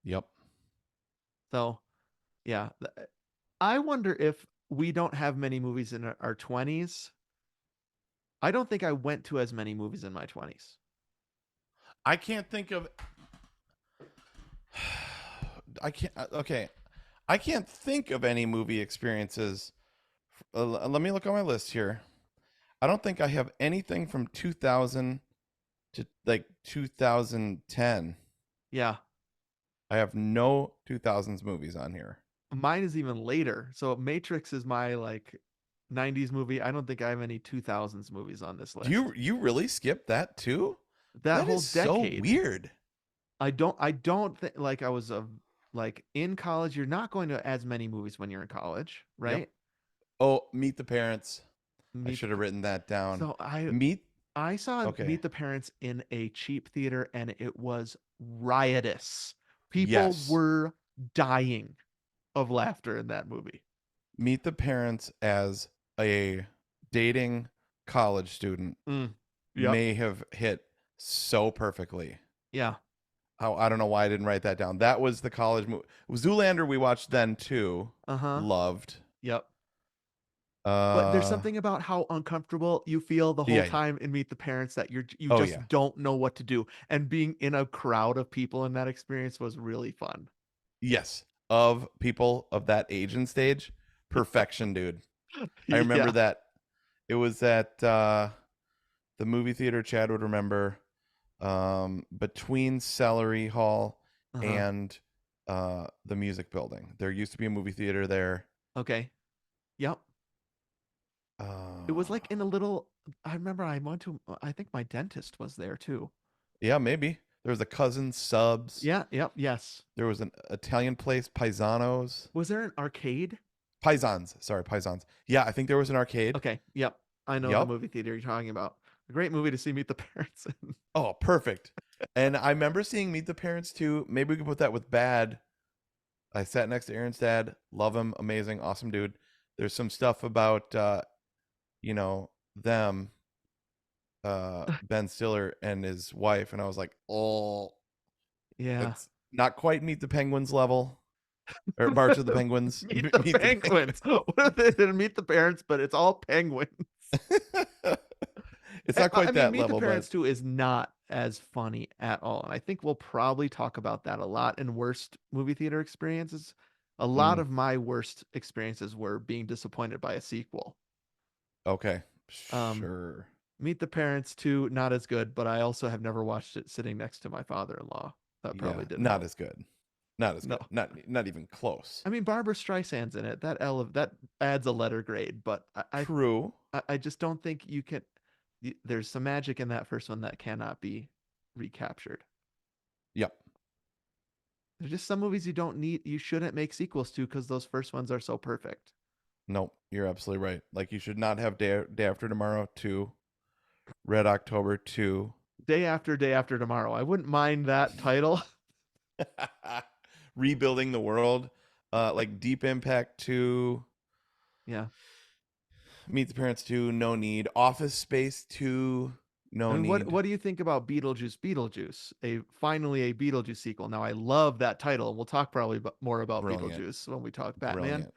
Yep. So, yeah, I wonder if we don't have many movies in our 20s. I don't think I went to as many movies in my 20s. I can't think of. I can't. Okay. I can't think of any movie experiences. Let me look on my list here. I don't think I have anything from 2000 to like 2010. Yeah, I have no 2000s movies on here. mine is even later. So Matrix is my like 90s movie. I don't think I have any 2000s movies on this Do list. you really skip that too? That That whole is so decade. weird. I don't think like I was like in college, you're not going to as many movies when you're in college, Yep. right? Oh, Meet the Parents. I Meet should the have written that down. So I Meet. I saw Okay. Meet the Parents in a cheap theater and it was riotous. People Yes. were dying of laughter in that movie. Meet the Parents as a dating college student Mm. Yep. may have hit so perfectly. Yeah. I don't know why I didn't write that down. That was the college movie. Zoolander we watched then too. Uh-huh. Loved. Yep. But there's Uh something about how uncomfortable you feel the whole yeah, yeah. time in Meet the Parents that you Oh yeah. just don't know what to do. And being in a crowd of people in that experience was really fun. Yes. Of people of that age and stage. Perfection, dude. I remember Yeah. that. It was at the movie theater Chad would remember, between Celery Hall Uh-huh. and the music building. There used to be a movie theater there. Okay. Yep. It was Uh, like in a little I remember I went to I think my dentist was there too. yeah, maybe. There was a Cousin Subs. Yeah, yep, yes. There was an Italian place, Paisanos. Was there an arcade? Paisans. Sorry, Paisans. Yeah, I think there was an arcade. Okay, yep. I know the Yep. movie theater you're talking about. A great movie to see Meet the Parents in. Oh, perfect. And I remember seeing Meet the Parents too. Maybe we could put that with Bad. I sat next to Aaron's dad. Love him. Amazing. Awesome dude. There's some stuff about them, Ben Stiller and his wife, and I was like, oh, Yeah. it's not quite Meet the Penguins level. Or March of the Penguins. Meet the Meet the Penguins. What if they didn't meet the parents, but it's all penguins? Penguins. It's not I quite mean, that Meet the level, but Parents 2 is not as funny at all. And I think we'll probably talk about that a lot in worst movie theater experiences. A lot mm, of my worst experiences were being disappointed by a sequel. okay. Um, Sure. Meet the Parents 2, not as good, but I also have never watched it sitting next to my father-in-law. That Yeah, probably didn't not help. as good. Not as No. good. Not even close. I mean, Barbara Streisand's in it. That adds a letter grade, but True. I just don't think you can. There's some magic in that first one that cannot be recaptured. Yep. There's just some movies you shouldn't make sequels to because those first ones are so perfect. Nope. You're absolutely right. Like you should not have Day After Tomorrow 2, Red October 2. Day after tomorrow. I wouldn't mind that title. Rebuilding the World, like Deep Impact 2, Yeah. Meet the Parents 2, no need. Office Space 2, I no mean, need. what do you think about Beetlejuice? Finally a Beetlejuice sequel. Now I love that title, and we'll talk probably more about Brilliant. Beetlejuice when we talk Batman.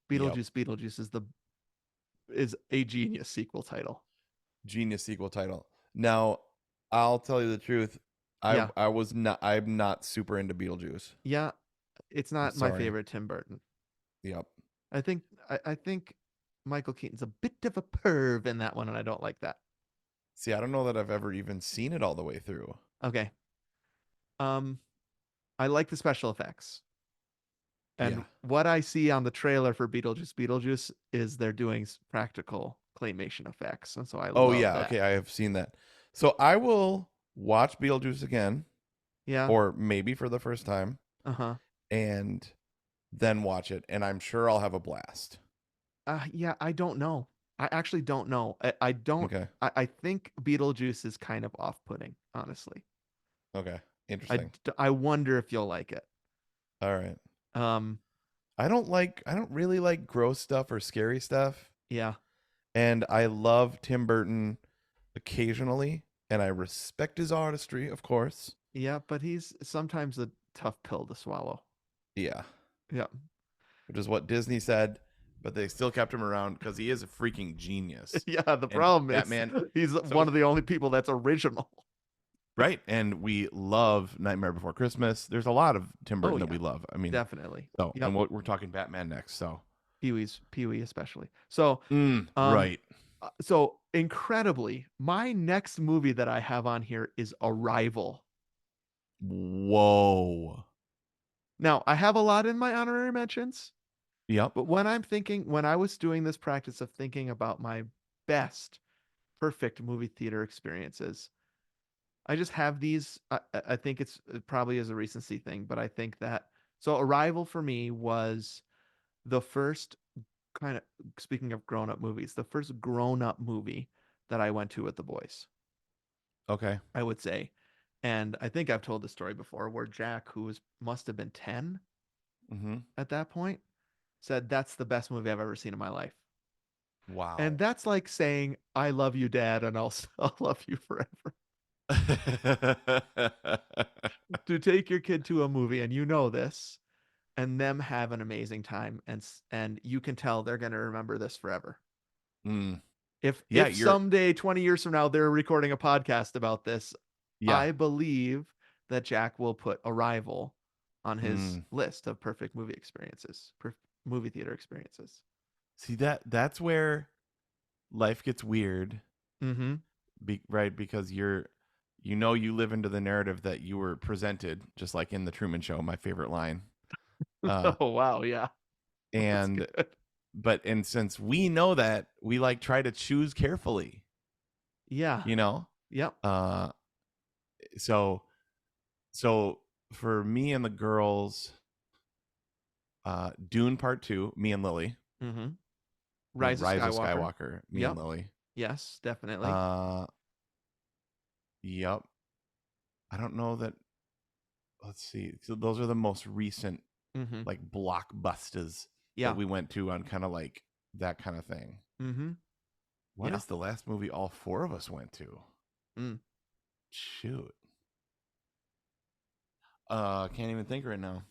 Brilliant. Yep. Beetlejuice is a genius sequel title. Genius sequel title. Now, I'll tell you the truth. Yeah. I'm not super into Beetlejuice. Yeah, it's I'm not my sorry. favorite Tim Burton. Yep. I think Michael Keaton's a bit of a perv in that one, and I don't like that. See, I don't know that I've ever even seen it all the way through. Okay. Um, I like the special effects. Yeah. And what I see on the trailer for Beetlejuice is they're doing practical claymation effects. And so I Oh love yeah, that. okay, I have seen that. So I will watch Beetlejuice again, Yeah. or maybe for the first time, Uh-huh. and then watch it, and I'm sure I'll have a blast. Yeah, I don't know. I actually don't know. I don't Okay. I think Beetlejuice is kind of off-putting, honestly. Okay. Interesting. I wonder if you'll like it. All right. Um, I don't really like gross stuff or scary stuff, yeah. and I love Tim Burton occasionally, and I respect his artistry, of course. Yeah, but he's sometimes a tough pill to swallow. Yeah, Yeah. which is what Disney said, but they still kept him around because he is a freaking genius. Yeah, the And problem is Batman, he's so one of the only people that's original. right, and we love Nightmare Before Christmas. There's a lot of Tim Oh Burton that yeah, we love. I mean, definitely. so Yep. and we're talking Batman next. So, Pee-wee especially. So, um, right. so incredibly, my next movie that I have on here is Arrival. Whoa. Now, I have a lot in my honorary mentions, Yep. but when I was doing this practice of thinking about my best perfect movie theater experiences, I just have these. I think it probably is a recency thing, but I think that so Arrival for me was the first kind of, speaking of grown up movies, the first grown up movie that I went to with the boys, Okay. I would say. And I think I've told the story before where Jack, who must have been 10 Mm-hmm. at that point, said, "That's the best movie I've ever seen in my life." And Wow. that's like saying, "I love you, Dad, and I'll love you forever." To take your kid to a movie, and you know this, and them have an amazing time, and you can tell they're going to remember this forever. mm. Yeah, If you're someday 20 years from now they're recording a podcast about this, yeah. I believe that Jack will put Arrival on his Mm. list of perfect movie experiences, movie theater experiences. See that's where life gets weird, Mm-hmm. right? Because you live into the narrative that you were presented, just like in the Truman Show, my favorite line. Uh, Oh wow, yeah, that's and good. and since we know that, we like try to choose carefully, Yeah. you know. Yep. Uh, so so for me and the girls, Dune Part Two, me and Lily, Mm-hmm. and Rise of Rise of Skywalker. Skywalker, me and Yep. Lily. Yes, definitely. Uh, yep. I don't know that. Let's see. So those are the most recent Mm-hmm. like blockbusters that Yeah. we went to on kind of like that kind of thing. Mm-hmm. What Yeah. is the last movie all four of us went to? Mm. Shoot. Can't even think right now.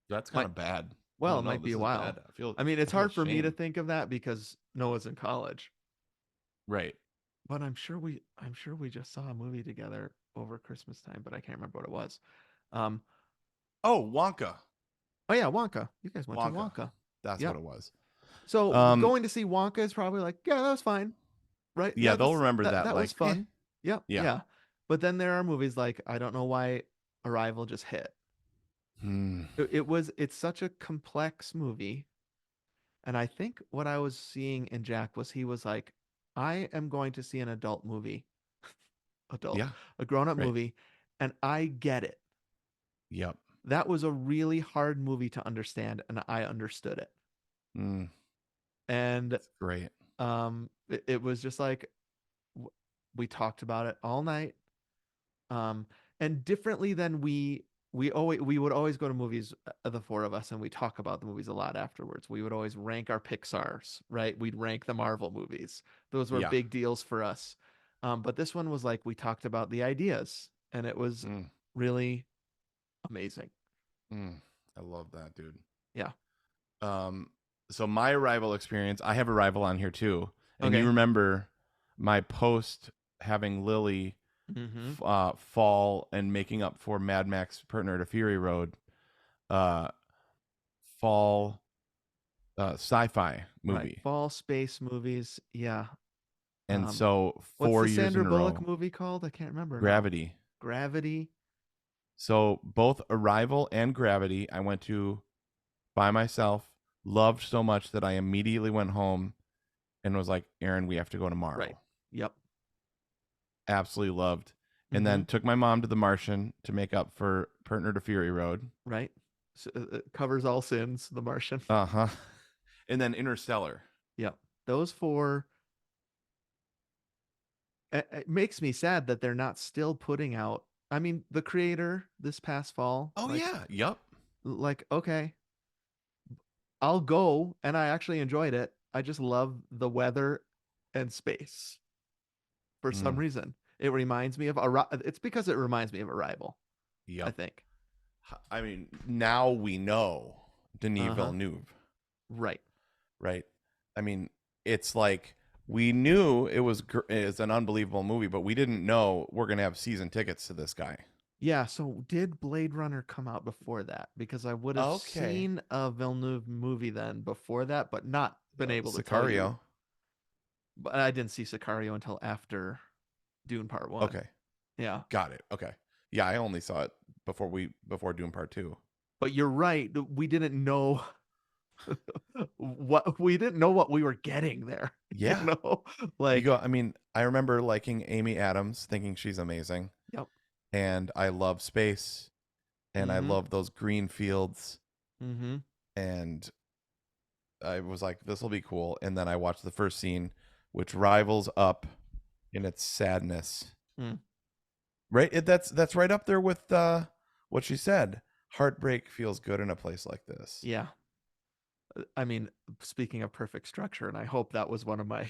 That's kind Might of bad. well, Oh it no, might be this a is bad. while. I feel I mean, it's I feel hard for me to shame. think of that because Noah's in college. Right. But I'm sure we just saw a movie together over Christmas time, but I can't remember what it was. Um, Oh, Wonka. oh yeah, Wonka. You guys went to Wonka. Wonka. That's what Yep. it was. So Um, going to see Wonka is probably like, yeah, that was fine, right? yeah, they'll That's remember that that was like, eh. fun. Yep, Yeah. yeah. But then there are movies like I don't know why Arrival just hit. Hmm. It's such a complex movie, and I think what I was seeing in Jack was he was like, I am going to see an adult movie, adult, Yeah. a grown-up Right. movie, and I get it. Yep. That was a really hard movie to understand, and I understood it. Mm, And it's great. it was just like we talked about it all night. Um, and differently than we would always go to movies, the four of us, and we talk about the movies a lot afterwards. We would always rank our Pixar's, right? We'd rank the Marvel movies. Those were Yeah. big deals for us. But this one was like we talked about the ideas, and it was Mm, really amazing. mm. I love that, dude. Yeah. Um, so my Arrival experience, I have Arrival on here too, and you Okay. remember my post having Lily Mm-hmm. fall and making up for Mad Max Partner to Fury Road, uh, fall sci-fi Right. movie, Fall space movies. Yeah. and Um, so what's four the years Sandra in a Bullock row, movie called? I can't remember now. Gravity. Gravity. So both Arrival and Gravity, I went to by myself. Loved so much that I immediately went home and was like, Aaron, we have to go Right. tomorrow. Yep. Absolutely loved. And Mm-hmm. then took my mom to The Martian to make up for Partner to Fury Road. Right. So, it covers all sins. The Martian. Uh huh. And then Interstellar. Yep. Those four. It makes me sad that they're not still putting out. I mean, The Creator this past fall. Oh yeah. Yep. Okay, I'll go, and I actually enjoyed it. I just love the weather and space for some Mm. reason. It reminds me of it's because it reminds me of Arrival, I Yep. think. I mean, now we know Denis Uh-huh. Villeneuve, Right. right? I mean, it's like we knew it's an unbelievable movie, but we didn't know we're gonna have season tickets to this guy. Yeah, so did Blade Runner come out before that? Because I would have Okay, seen a Villeneuve movie then before that, but not been able to tell you. Sicario. But I didn't see Sicario until after Dune Part 1. Okay, Yeah. got it. Okay, yeah, I only saw it before Doom Part Two. But you're right. We didn't know what we were getting there, you Yeah, know? you Like, go. I mean, I remember liking Amy Adams, thinking she's amazing, yep. and I love space, and I Mm-hmm. love those green fields, Mm-hmm. and I was like, this will be cool. And then I watched the first scene, which rivals up in its sadness. Mm. Right? That's right up there with what she said. Heartbreak feels good in a place like this. Yeah. I mean, speaking of perfect structure, and I hope that was one of my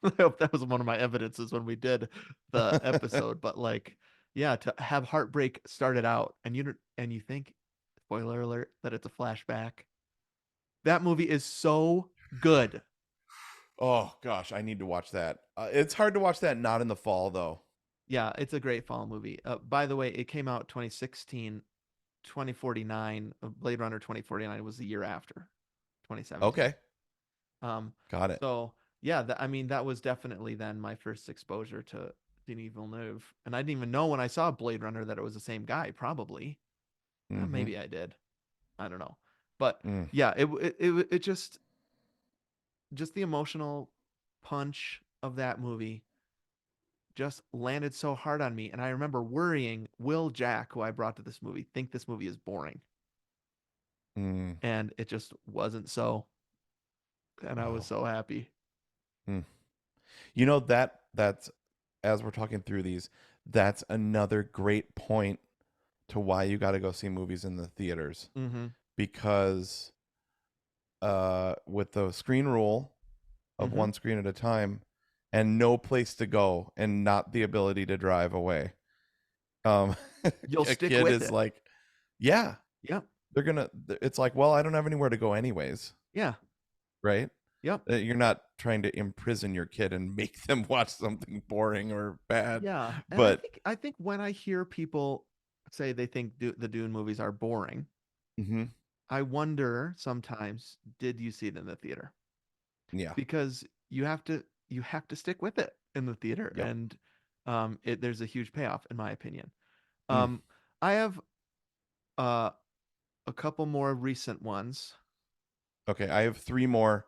I hope that was one of my evidences when we did the episode. But like, yeah, to have Heartbreak started out and you think, spoiler alert, that it's a flashback. That movie is so good. Oh gosh, I need to watch that. It's hard to watch that not in the fall though. Yeah, it's a great fall movie. By the way, it came out 2016, 2049. Blade Runner 2049 was the year after 2017. Okay, Um, got it. so yeah, I mean, that was definitely then my first exposure to Denis Villeneuve, and I didn't even know when I saw Blade Runner that it was the same guy. Probably, Mm-hmm. maybe I did. I don't know, but Mm. yeah, it just the emotional punch of that movie just landed so hard on me, and I remember worrying, will Jack, who I brought to this movie, think this movie is boring? Mm. And it just wasn't so, and I was Wow. so happy. Mm. You know that's as we're talking through these, that's another great point to why you got to go see movies in the theaters Mm-hmm. because with the screen rule of Mm-hmm. one screen at a time and no place to go and not the ability to drive away. Um You'll a stick kid with is it. like, yeah, Yep. it's like, well, I don't have anywhere to go anyways, Yeah. right? Yep. You're not trying to imprison your kid and make them watch something boring or bad, Yeah. And I but think I think when I hear people say they think the Dune movies are boring, mhm, I wonder sometimes, did you see it in the theater? yeah, Because you have to stick with it in the theater, yep. and there's a huge payoff in my opinion. Mm. Um, I have uh, a couple more recent ones. Okay, I have three more.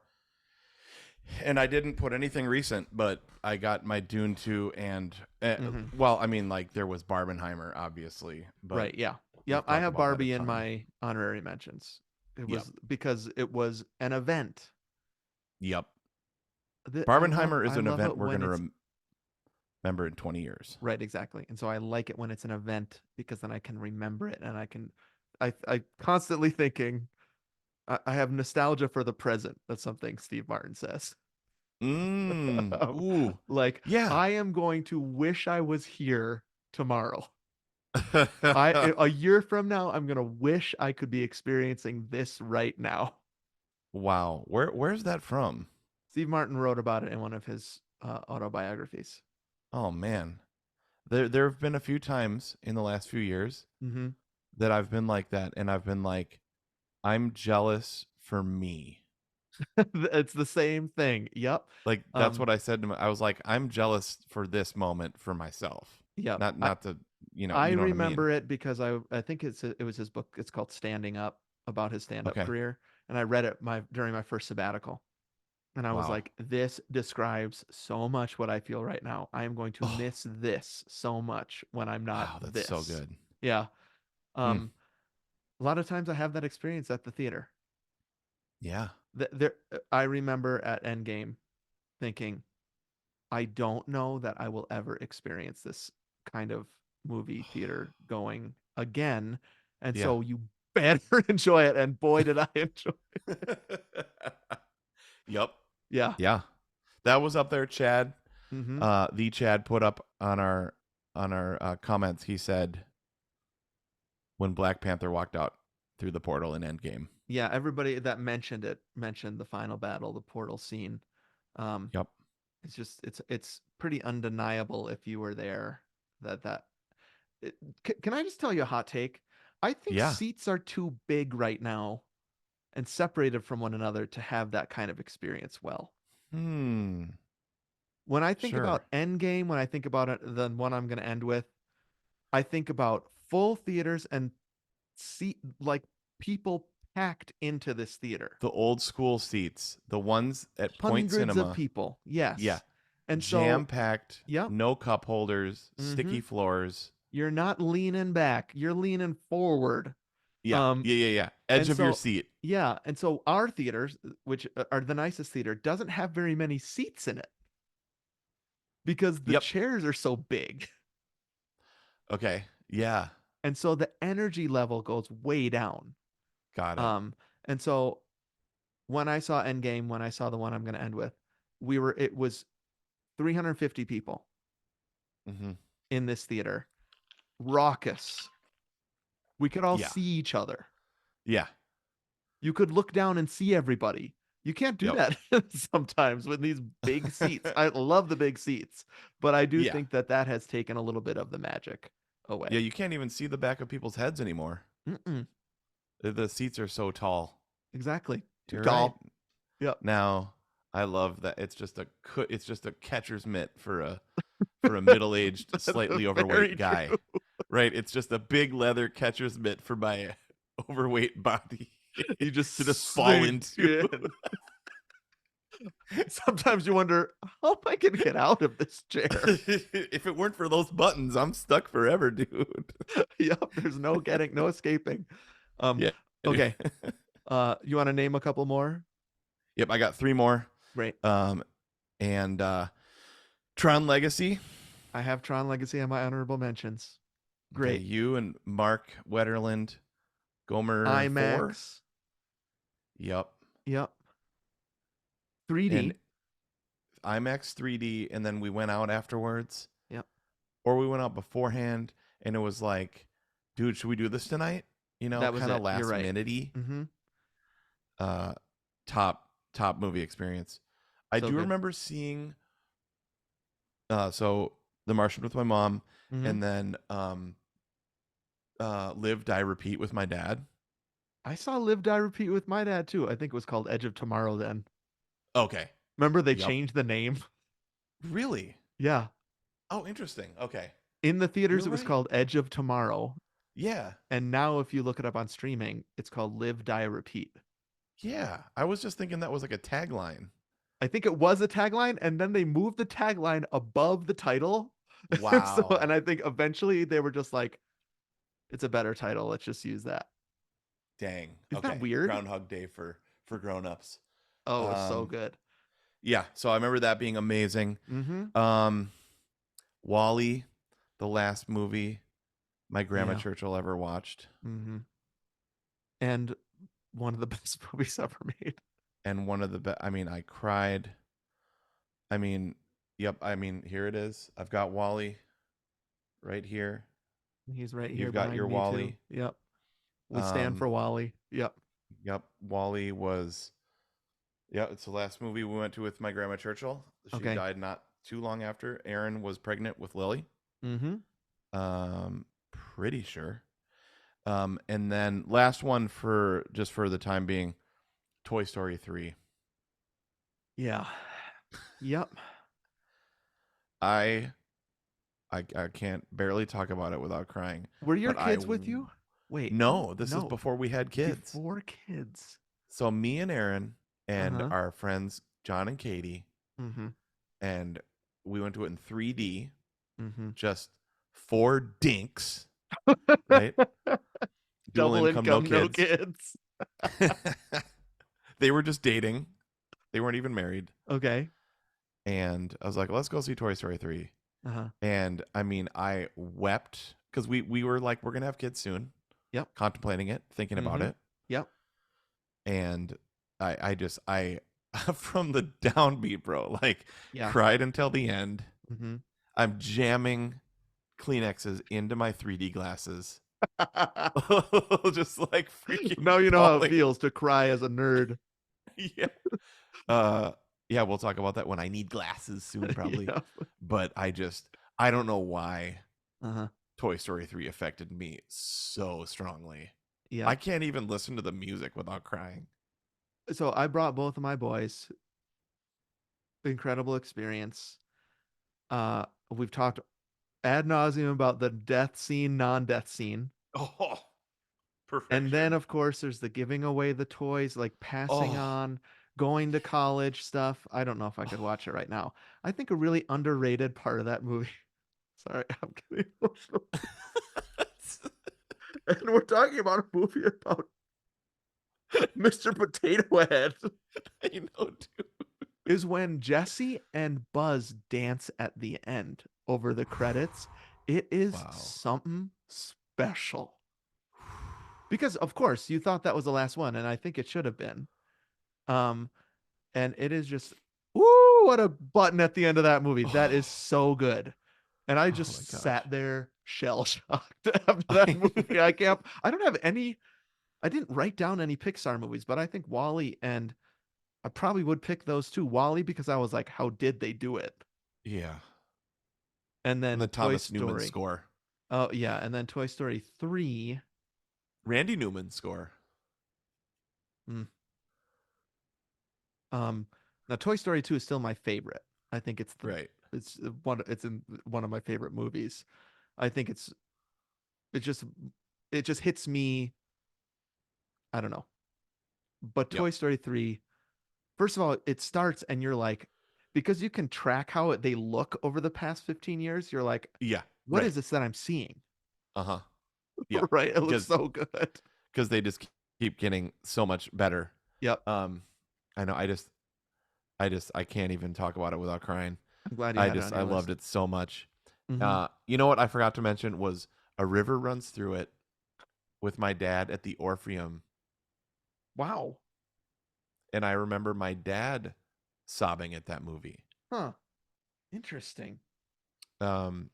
And I didn't put anything recent, but I got my Dune 2 and Hmm. well, I mean like there was Barbenheimer obviously, but Right. Yeah. Yep. we've I talked have about that a Barbie in ton. my honorary mentions. It Yep. was because it was an event. Yep. I Barbenheimer is I an love event it we're when going to it's remember in 20 years. right, exactly. And so I like it when it's an event because then I can remember it and I constantly thinking I have nostalgia for the present. That's something Steve Martin says. Mm. Um, Ooh. like Yeah. I am going to wish I was here tomorrow. A year from now, I'm gonna wish I could be experiencing this right now. Wow. Where's that from? Steve Martin wrote about it in one of his autobiographies. Oh man. There have been a few times in the last few years Hmm. that I've been like that and I've been like I'm jealous for me. It's the same thing. Yep. Like that's Um, what I said to my, I was like, I'm jealous for this moment for myself. yep. Not to, I you know what I mean? remember it because I think it was his book. It's called Standing Up, about his stand up Okay. career, and I read it during my first sabbatical, and I was Wow. like, this describes so much what I feel right now. I am going to Oh, miss this so much when I'm not wow, that's so this. good. Yeah. Mm, Um, a lot of times I have that experience at the theater. yeah. I remember at Endgame thinking, I don't know that I will ever experience this kind of movie theater going again. And Yeah. so you better enjoy it. And boy, did I enjoy. Yep. Yeah. Yeah. That was up there, Chad. Mm-hmm. The Chad put up on our comments, he said when Black Panther walked out through the portal in Endgame. Yeah, everybody that mentioned it mentioned the final battle, the portal scene. Um, Yep. it's pretty undeniable if you were there that it, can I just tell you a hot take? I think Yeah. seats are too big right now and separated from one another to have that kind of experience well. Hmm. When I think Sure. about Endgame, when I think about it, the one I'm going to end with, I think about full theaters and seat like people packed into this theater. The old school seats, the ones at Point Hundreds of Cinema. people. Yeah. Yes. And Jam so, packed, yep. no cup holders, Mm-hmm. sticky floors. You're not leaning back. You're leaning forward. Yeah. Um, Yeah. Yeah. Yeah. Edge and of your so, seat. yeah. And so our theaters, which are the nicest theater, doesn't have very many seats in it because the Yep. chairs are so big. Okay. Yeah. And so the energy level goes way down. Got it. Um, and so when I saw Endgame, when I saw the one I'm going to end with, it was 350 people Mm-hmm. in this theater, raucous. We could all Yeah. see each other. Yeah. You could look down and see everybody. You can't do Yep. that sometimes with these big seats. I love the big seats, but I do Yeah. think that has taken a little bit of the magic away. Yeah. You can't even see the back of people's heads anymore. Mm-mm, The seats are so tall. exactly. Too You're right. tall. Yep. Now, I love that it's just a catcher's mitt for a middle-aged, That's slightly very overweight guy. true. Right? It's just a big leather catcher's mitt for my overweight body You just to just fall sink into. in. Sometimes you wonder, how am I going to get out of this chair? If it weren't for those buttons, I'm stuck forever, dude. Yep, there's no escaping. Um, Yeah. okay. You want to name a couple more? Yep, I got 3 more. Great. And Tron Legacy. I have Tron Legacy on my honorable mentions. Okay, Great. you and Mark Wetterland, Gomer 4. IMAX. Yep. Yep. 3D. And IMAX 3D, and then we went out afterwards. Yep. Or we went out beforehand, and it was like, dude, should we do this tonight? You know, That was kind of it. last You're right. minute-y. Mm-hmm. Top movie experience. I So do good. remember seeing so The Martian with my mom, Mhm. and then Live, Die, Repeat with my dad. I saw Live, Die, Repeat with my dad too. I think it was called Edge of Tomorrow then. Okay. Remember they Yep. changed the name? Really? Yeah. Oh, interesting. Okay. In the theaters, You're it was right. called Edge of Tomorrow. Yeah. And now if you look it up on streaming, it's called Live, Die, Repeat. Yeah. I was just thinking that was like a tagline. I think it was a tagline, and then they moved the tagline above the title. Wow. And I think eventually they were just like, it's a better title. Let's just use that. Dang. Isn't that Okay. weird? Groundhog Day for grown-ups. Oh, it's so good. Yeah. So I remember that being amazing. Mm-hmm. Wall-E, the last movie my grandma Yeah. Churchill ever watched. Mm-hmm. And one of the best movies ever made. And one of the best. I mean, I cried. I mean, yep. I mean, here it is. I've got Wall-E right here. He's right here You've got behind your me Wall-E. too. Yep. We stand for Wall-E. Yep. Yep. Wall-E was. Yeah, it's the last movie we went to with my grandma Churchill. She Okay. died not too long after. Erin was pregnant with Lily. Mm-hmm. Pretty sure. And then last one for the time being, Toy Story 3. Yeah. Yep. I can't barely talk about it without crying. Were your But kids with you? Wait. No, this is no. before we had kids. Before kids. So me and Aaron and Uh-huh. our friends John and Katie, Mm-hmm. and we went to it in 3D, Mm-hmm. just 4 dinks, right? Double income, no kids. They were just dating. They weren't even married. Okay. And I was like, let's go see Toy Story 3. Uh-huh. And I mean, I wept because we were like, we're going to have kids soon. Yep. Contemplating it, thinking about Mhm. it. Yep. And I from the downbeat, bro, like Yeah. cried until the end. Mm-hmm. I'm jamming Kleenexes into my 3D glasses. Just like freaking Now you know how it bawling. feels to cry as a nerd. Yeah. Uh yeah, we'll talk about that when I need glasses soon probably. Yeah. But I don't know why Uh-huh. Toy Story 3 affected me so strongly. I Yep. can't even listen to the music without crying. So I brought both of my boys. Incredible experience. We've talked ad nauseum about the death scene, non-death scene. Oh, And then perfection. of course there's the giving away the toys, like passing Oh, on, going to college stuff. I don't know if I could oh. watch it right now. I think a really underrated part of that movie. Sorry, I'm getting emotional. And we're talking about a movie about Mr. Potato Head. I know, dude. Is when Jesse and Buzz dance at the end over the credits. It is Wow. something special. Because of course you thought that was the last one, and I think it should have been. Um, and it is just, ooh, what a button at the end of that movie. That is Oh, so good. And I oh my just gosh. sat there shell shocked after that movie. I don't have any, I didn't write down any Pixar movies, but I think Wally and I probably would pick those two. Wally, because I was like, how did they do it? Yeah. And And the then Toy Thomas Newman Story. score. Oh, yeah. And then Toy Story 3. Randy Newman score. Mm, um, Now Toy Story 2 is still my favorite. I think Right. it's in one of my favorite movies. I think it just it just hits me. I don't know. But Yep. Toy Story 3, first of all, it starts and you're like, because you can track how they look over the past 15 years, you're like, Yeah. what Right. is this that I'm seeing? Uh-huh. Yep. Right? It looks Because so good. they just keep getting so much better. Yep. Um I know I can't even talk about it without crying. I'm glad you had it on I your loved list. it so much. Hmm. You know what I forgot to mention was a river runs through it with my dad at the Orpheum, Wow. and I remember my dad sobbing at that movie. Huh. Interesting. Um,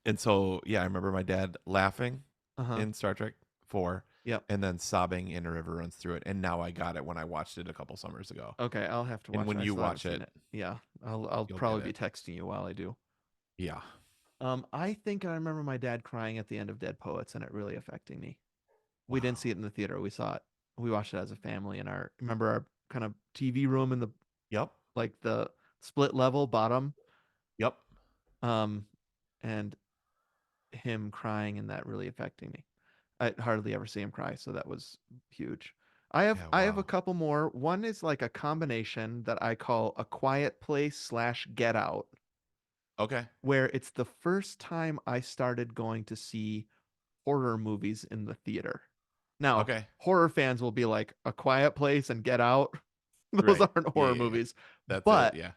and so yeah, I remember my dad laughing Uh-huh. in Star Trek 4 Yep. and then sobbing in A River Runs Through It. And now I got it when I watched it a couple summers ago. Okay, I'll have to And watch it. when I you still haven't watch seen it, it. Yeah. I'll you'll get probably be it. texting you while I do. Yeah. I think I remember my dad crying at the end of Dead Poets and it really affecting me. We didn't Wow. see it in the theater. We watched it as a family in our, remember our kind of TV room in the, Yep. like the split level bottom. Yep. Um, and him crying and that really affecting me. I hardly ever see him cry, so that was huge. Yeah. I have a Wow. couple more. One is like a combination that I call A Quiet Place slash Get Out, Okay. where it's the first time I started going to see horror movies in the theater. Now, Okay. horror fans will be like, A Quiet Place and Get Out. Those Right. aren't Yeah. horror Yeah. Yeah. movies. That's it. But Yeah.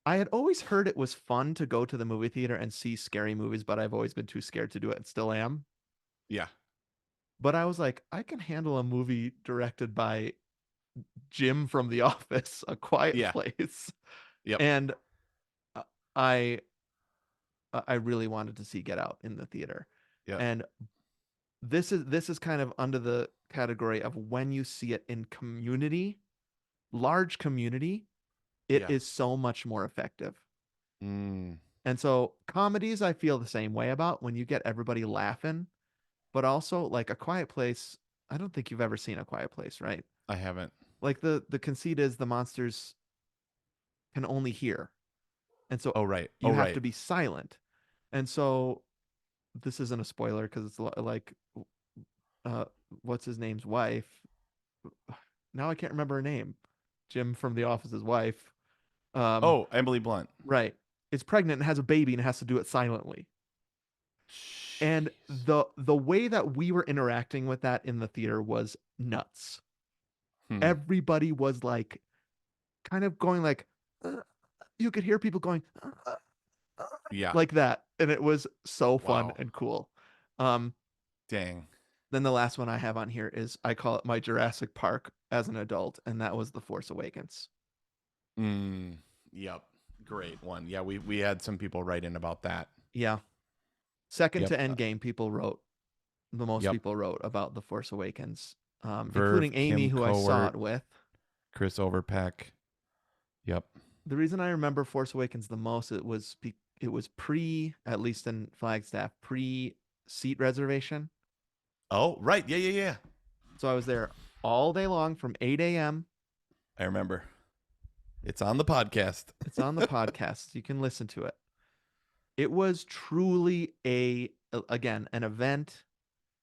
I had always heard it was fun to go to the movie theater and see scary movies, but I've always been too scared to do it and still am. Yeah. But I was like, I can handle a movie directed by Jim from The Office, A Quiet Yeah. Place. Yep. And uh, I I really wanted to see Get Out in the theater. Yep. And this is kind of under the category of when you see it in community, large community, it Yeah. is so much more effective. Mm, And so comedies I feel the same way about when you get everybody laughing, but also like A Quiet Place, I don't think you've ever seen A Quiet Place, right? I haven't. Like the conceit is the monsters can only hear. And so Oh right. Oh you have right. to be silent. And so this isn't a spoiler because it's like uh what's his name's wife. Now I can't remember her name. Jim from The Office's wife. Um Oh, Emily Blunt. right. Is pregnant and has a baby and has to do it silently. And Jeez. the way that we were interacting with that in the theater was nuts. Hmm. Everybody was like kind of going like you could hear people going Yeah. like that, and it was so fun Wow. and cool. Um, Dang. then the last one I have on here is I call it my Jurassic Park as an adult, and that was The Force Awakens. Mm. Yep. Great one. Yeah, we had some people write in about that. Yeah. Second Yep. to Endgame, the most Yep. people wrote about The Force Awakens, including Verve, Amy, Kim who I saw Cowart, it with. Chris Overpeck. Yep. The reason I remember Force Awakens the most, it was pre, at least in Flagstaff, pre seat reservation. Oh, right. Yeah, yeah, yeah. So I was there all day long from 8 a.m. I remember. It's on the podcast. It's on the podcast. You can listen to it. It was truly again, an event,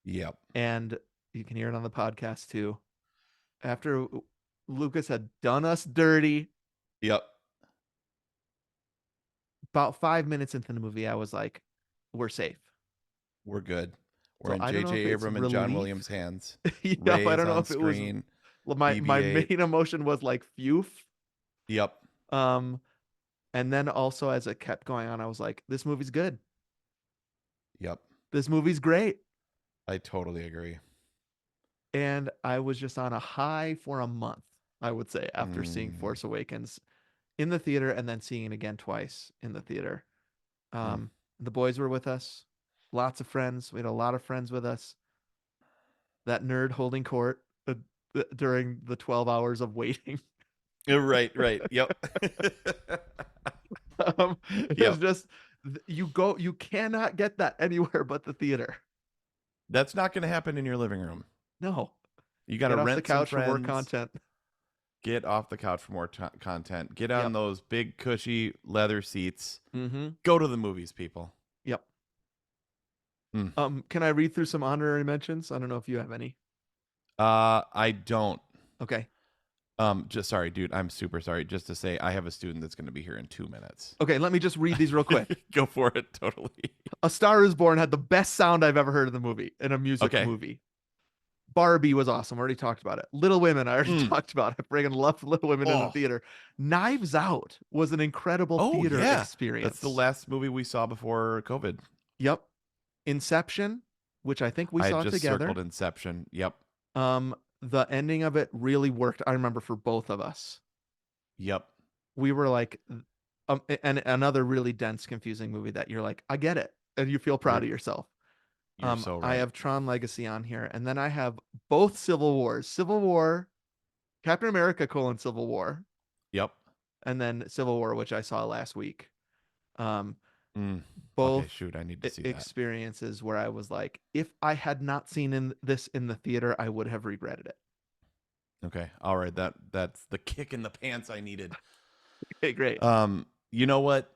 Yep. and you can hear it on the podcast too. After Lucas had done us dirty, Yep. about 5 minutes into the movie, I was like, we're safe. We're good. We're So in I don't know J.J. if it's Abrams and John relief. Williams' hands. Yep, I Ray's don't know on if it was screen. my BB-8. main emotion was like phew. Yep. Um, and then also as it kept going on, I was like, this movie's good. Yep. This movie's great. I totally agree. And I was just on a high for a month, I would say, after seeing Force Awakens in the theater and then seeing it again twice in the theater. Um, the boys were with us, lots of friends. We had a lot of friends with us. That nerd holding court during the 12 hours of waiting. Right, right. Yep. It's Yep. just you cannot get that anywhere but the theater. That's not going to happen in your living room. No, You got to get off the rent some couch for more friends. content. Get off the couch for more content. Get on Yep. those big cushy leather seats. Mm-hmm. Go to the movies, people. Yep. Mm. Can I read through some honorary mentions? I don't know if you have any. I don't. Okay. Just sorry, dude. I'm super sorry. Just to say, I have a student that's going to be here in 2 minutes. Okay, let me just read these real quick. Go for it. Totally. A Star is Born had the best sound I've ever heard in the movie, in a music Okay. movie. Barbie was awesome. I already talked about it. Little Women, I already talked about. I friggin' loved Little Women in the theater. Knives Out was an incredible theater experience. That's the last movie we saw before COVID. Yep. Inception, which I think we I saw just together. circled Inception. Yep. The ending of it really worked. I remember for both of us. Yep. We were like, and another really dense, confusing movie that you're like, I get it, and you feel proud of yourself. You're so right. I have Tron Legacy on here, and then I have both Civil Wars. Civil War, Captain America: Civil War. Yep. And then Civil War, which I saw last week. Both okay, shoot, I need to see experiences where I was like, if I had not seen this in the theater, I would have regretted it. Okay, all right, that's the kick in the pants I needed. Okay, great. You know what?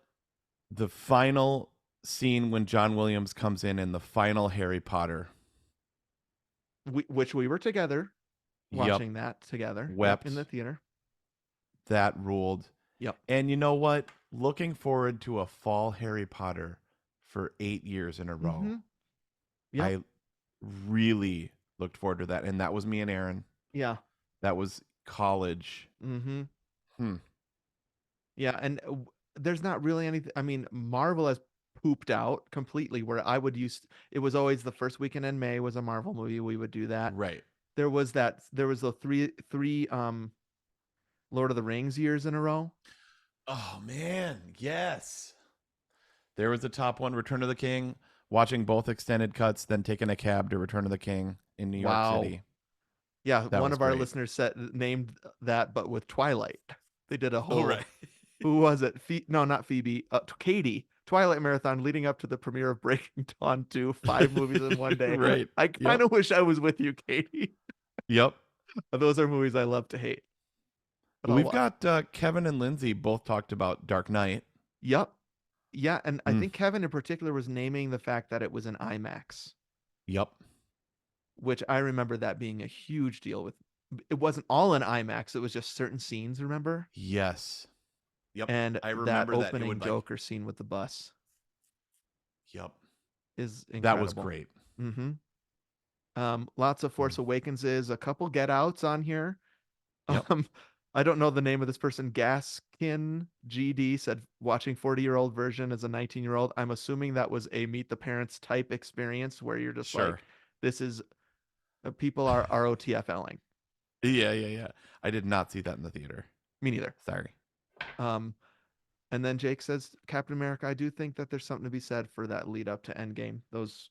The final scene when John Williams comes in the final Harry Potter, which we were together watching that together. Wept in the theater. That ruled. Yep. And you know what? Looking forward to a fall Harry Potter for 8 years in a row. Mm-hmm. Yep. I really looked forward to that, and that was me and Aaron. Yeah. That was college. Mm-hmm. Yeah, and there's not really anything. I mean, Marvel has pooped out completely. Where I would it was always the first weekend in May was a Marvel movie. We would do that. Right. There was the three Lord of the Rings years in a row. Oh man, yes. There was the top one, Return of the King. Watching both extended cuts, then taking a cab to Return of the King in New York City. Yeah, one of our listeners named that, but with Twilight. They did a whole. Oh, right. Who was it? No, not Phoebe. Katie. Twilight marathon leading up to the premiere of Breaking Dawn 2. 5 movies in one day. Right. I kind of wish I was with you, Katie. Yep. Those are movies I love to hate. We've got Kevin and Lindsay both talked about Dark Knight. Yep. Yeah, and I think Kevin in particular was naming the fact that it was an IMAX. Yep. Which I remember that being a huge deal with. It wasn't all in IMAX. It was just certain scenes, remember? Yes. Yep. And I remember that opening Joker scene with the bus. Yep. Is incredible. That was great. Mm-hmm. Lots of Force Awakens a couple Get Outs on here. Yep. I don't know the name of this person. Gaskin GD said watching 40-year-old version as a 19-year-old. I'm assuming that was a Meet the Parents type experience where you're just like, this is people are ROTFLing. Yeah. I did not see that in the theater. Me neither. Sorry. And then Jake says, Captain America, I do think that there's something to be said for that lead up to Endgame. Those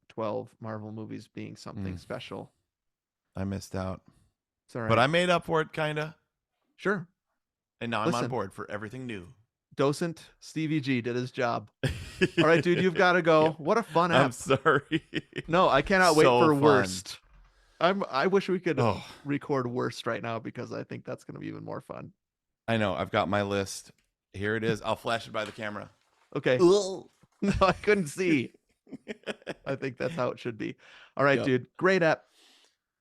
12 Marvel movies being something special. I missed out. It's all right. But I made up for it, kind of. Sure. And now I'm on Listen, board for everything new. Docent Stevie G did his job. All right, dude, you've got to go. Yep. What a fun I'm app. sorry. No, I cannot wait So for fun. Worst. I wish we could Oh, record Worst right now because I think that's going to be even more fun. I know. I've got my list. Here it is. I'll flash it by the camera. Okay. Ugh. No, I couldn't see. I think that's how it should be. All right, Yep. dude. Great app.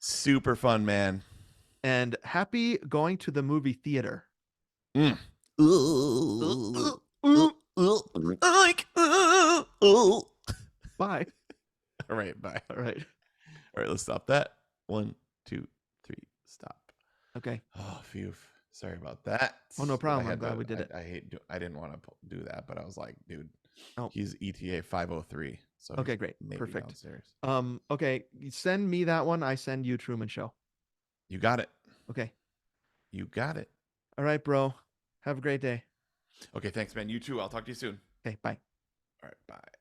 Super fun, man. And happy going to the movie theater. Mm. Bye. All right, bye. All right. All right, let's stop that. 1, 2, 3, stop. Okay. Oh, phew. Sorry about that. Oh, no But problem. I I'm had glad to- we did it. I didn't want to do that, but I was like, dude, Oh. he's ETA 503. So Okay, he's great. maybe Perfect. downstairs. Okay. You send me that one. I send you Truman Show. You got it. Okay. You got it. All right, bro. Have a great day. Okay, thanks, man. You too. I'll talk to you soon. Okay, bye. All right, bye.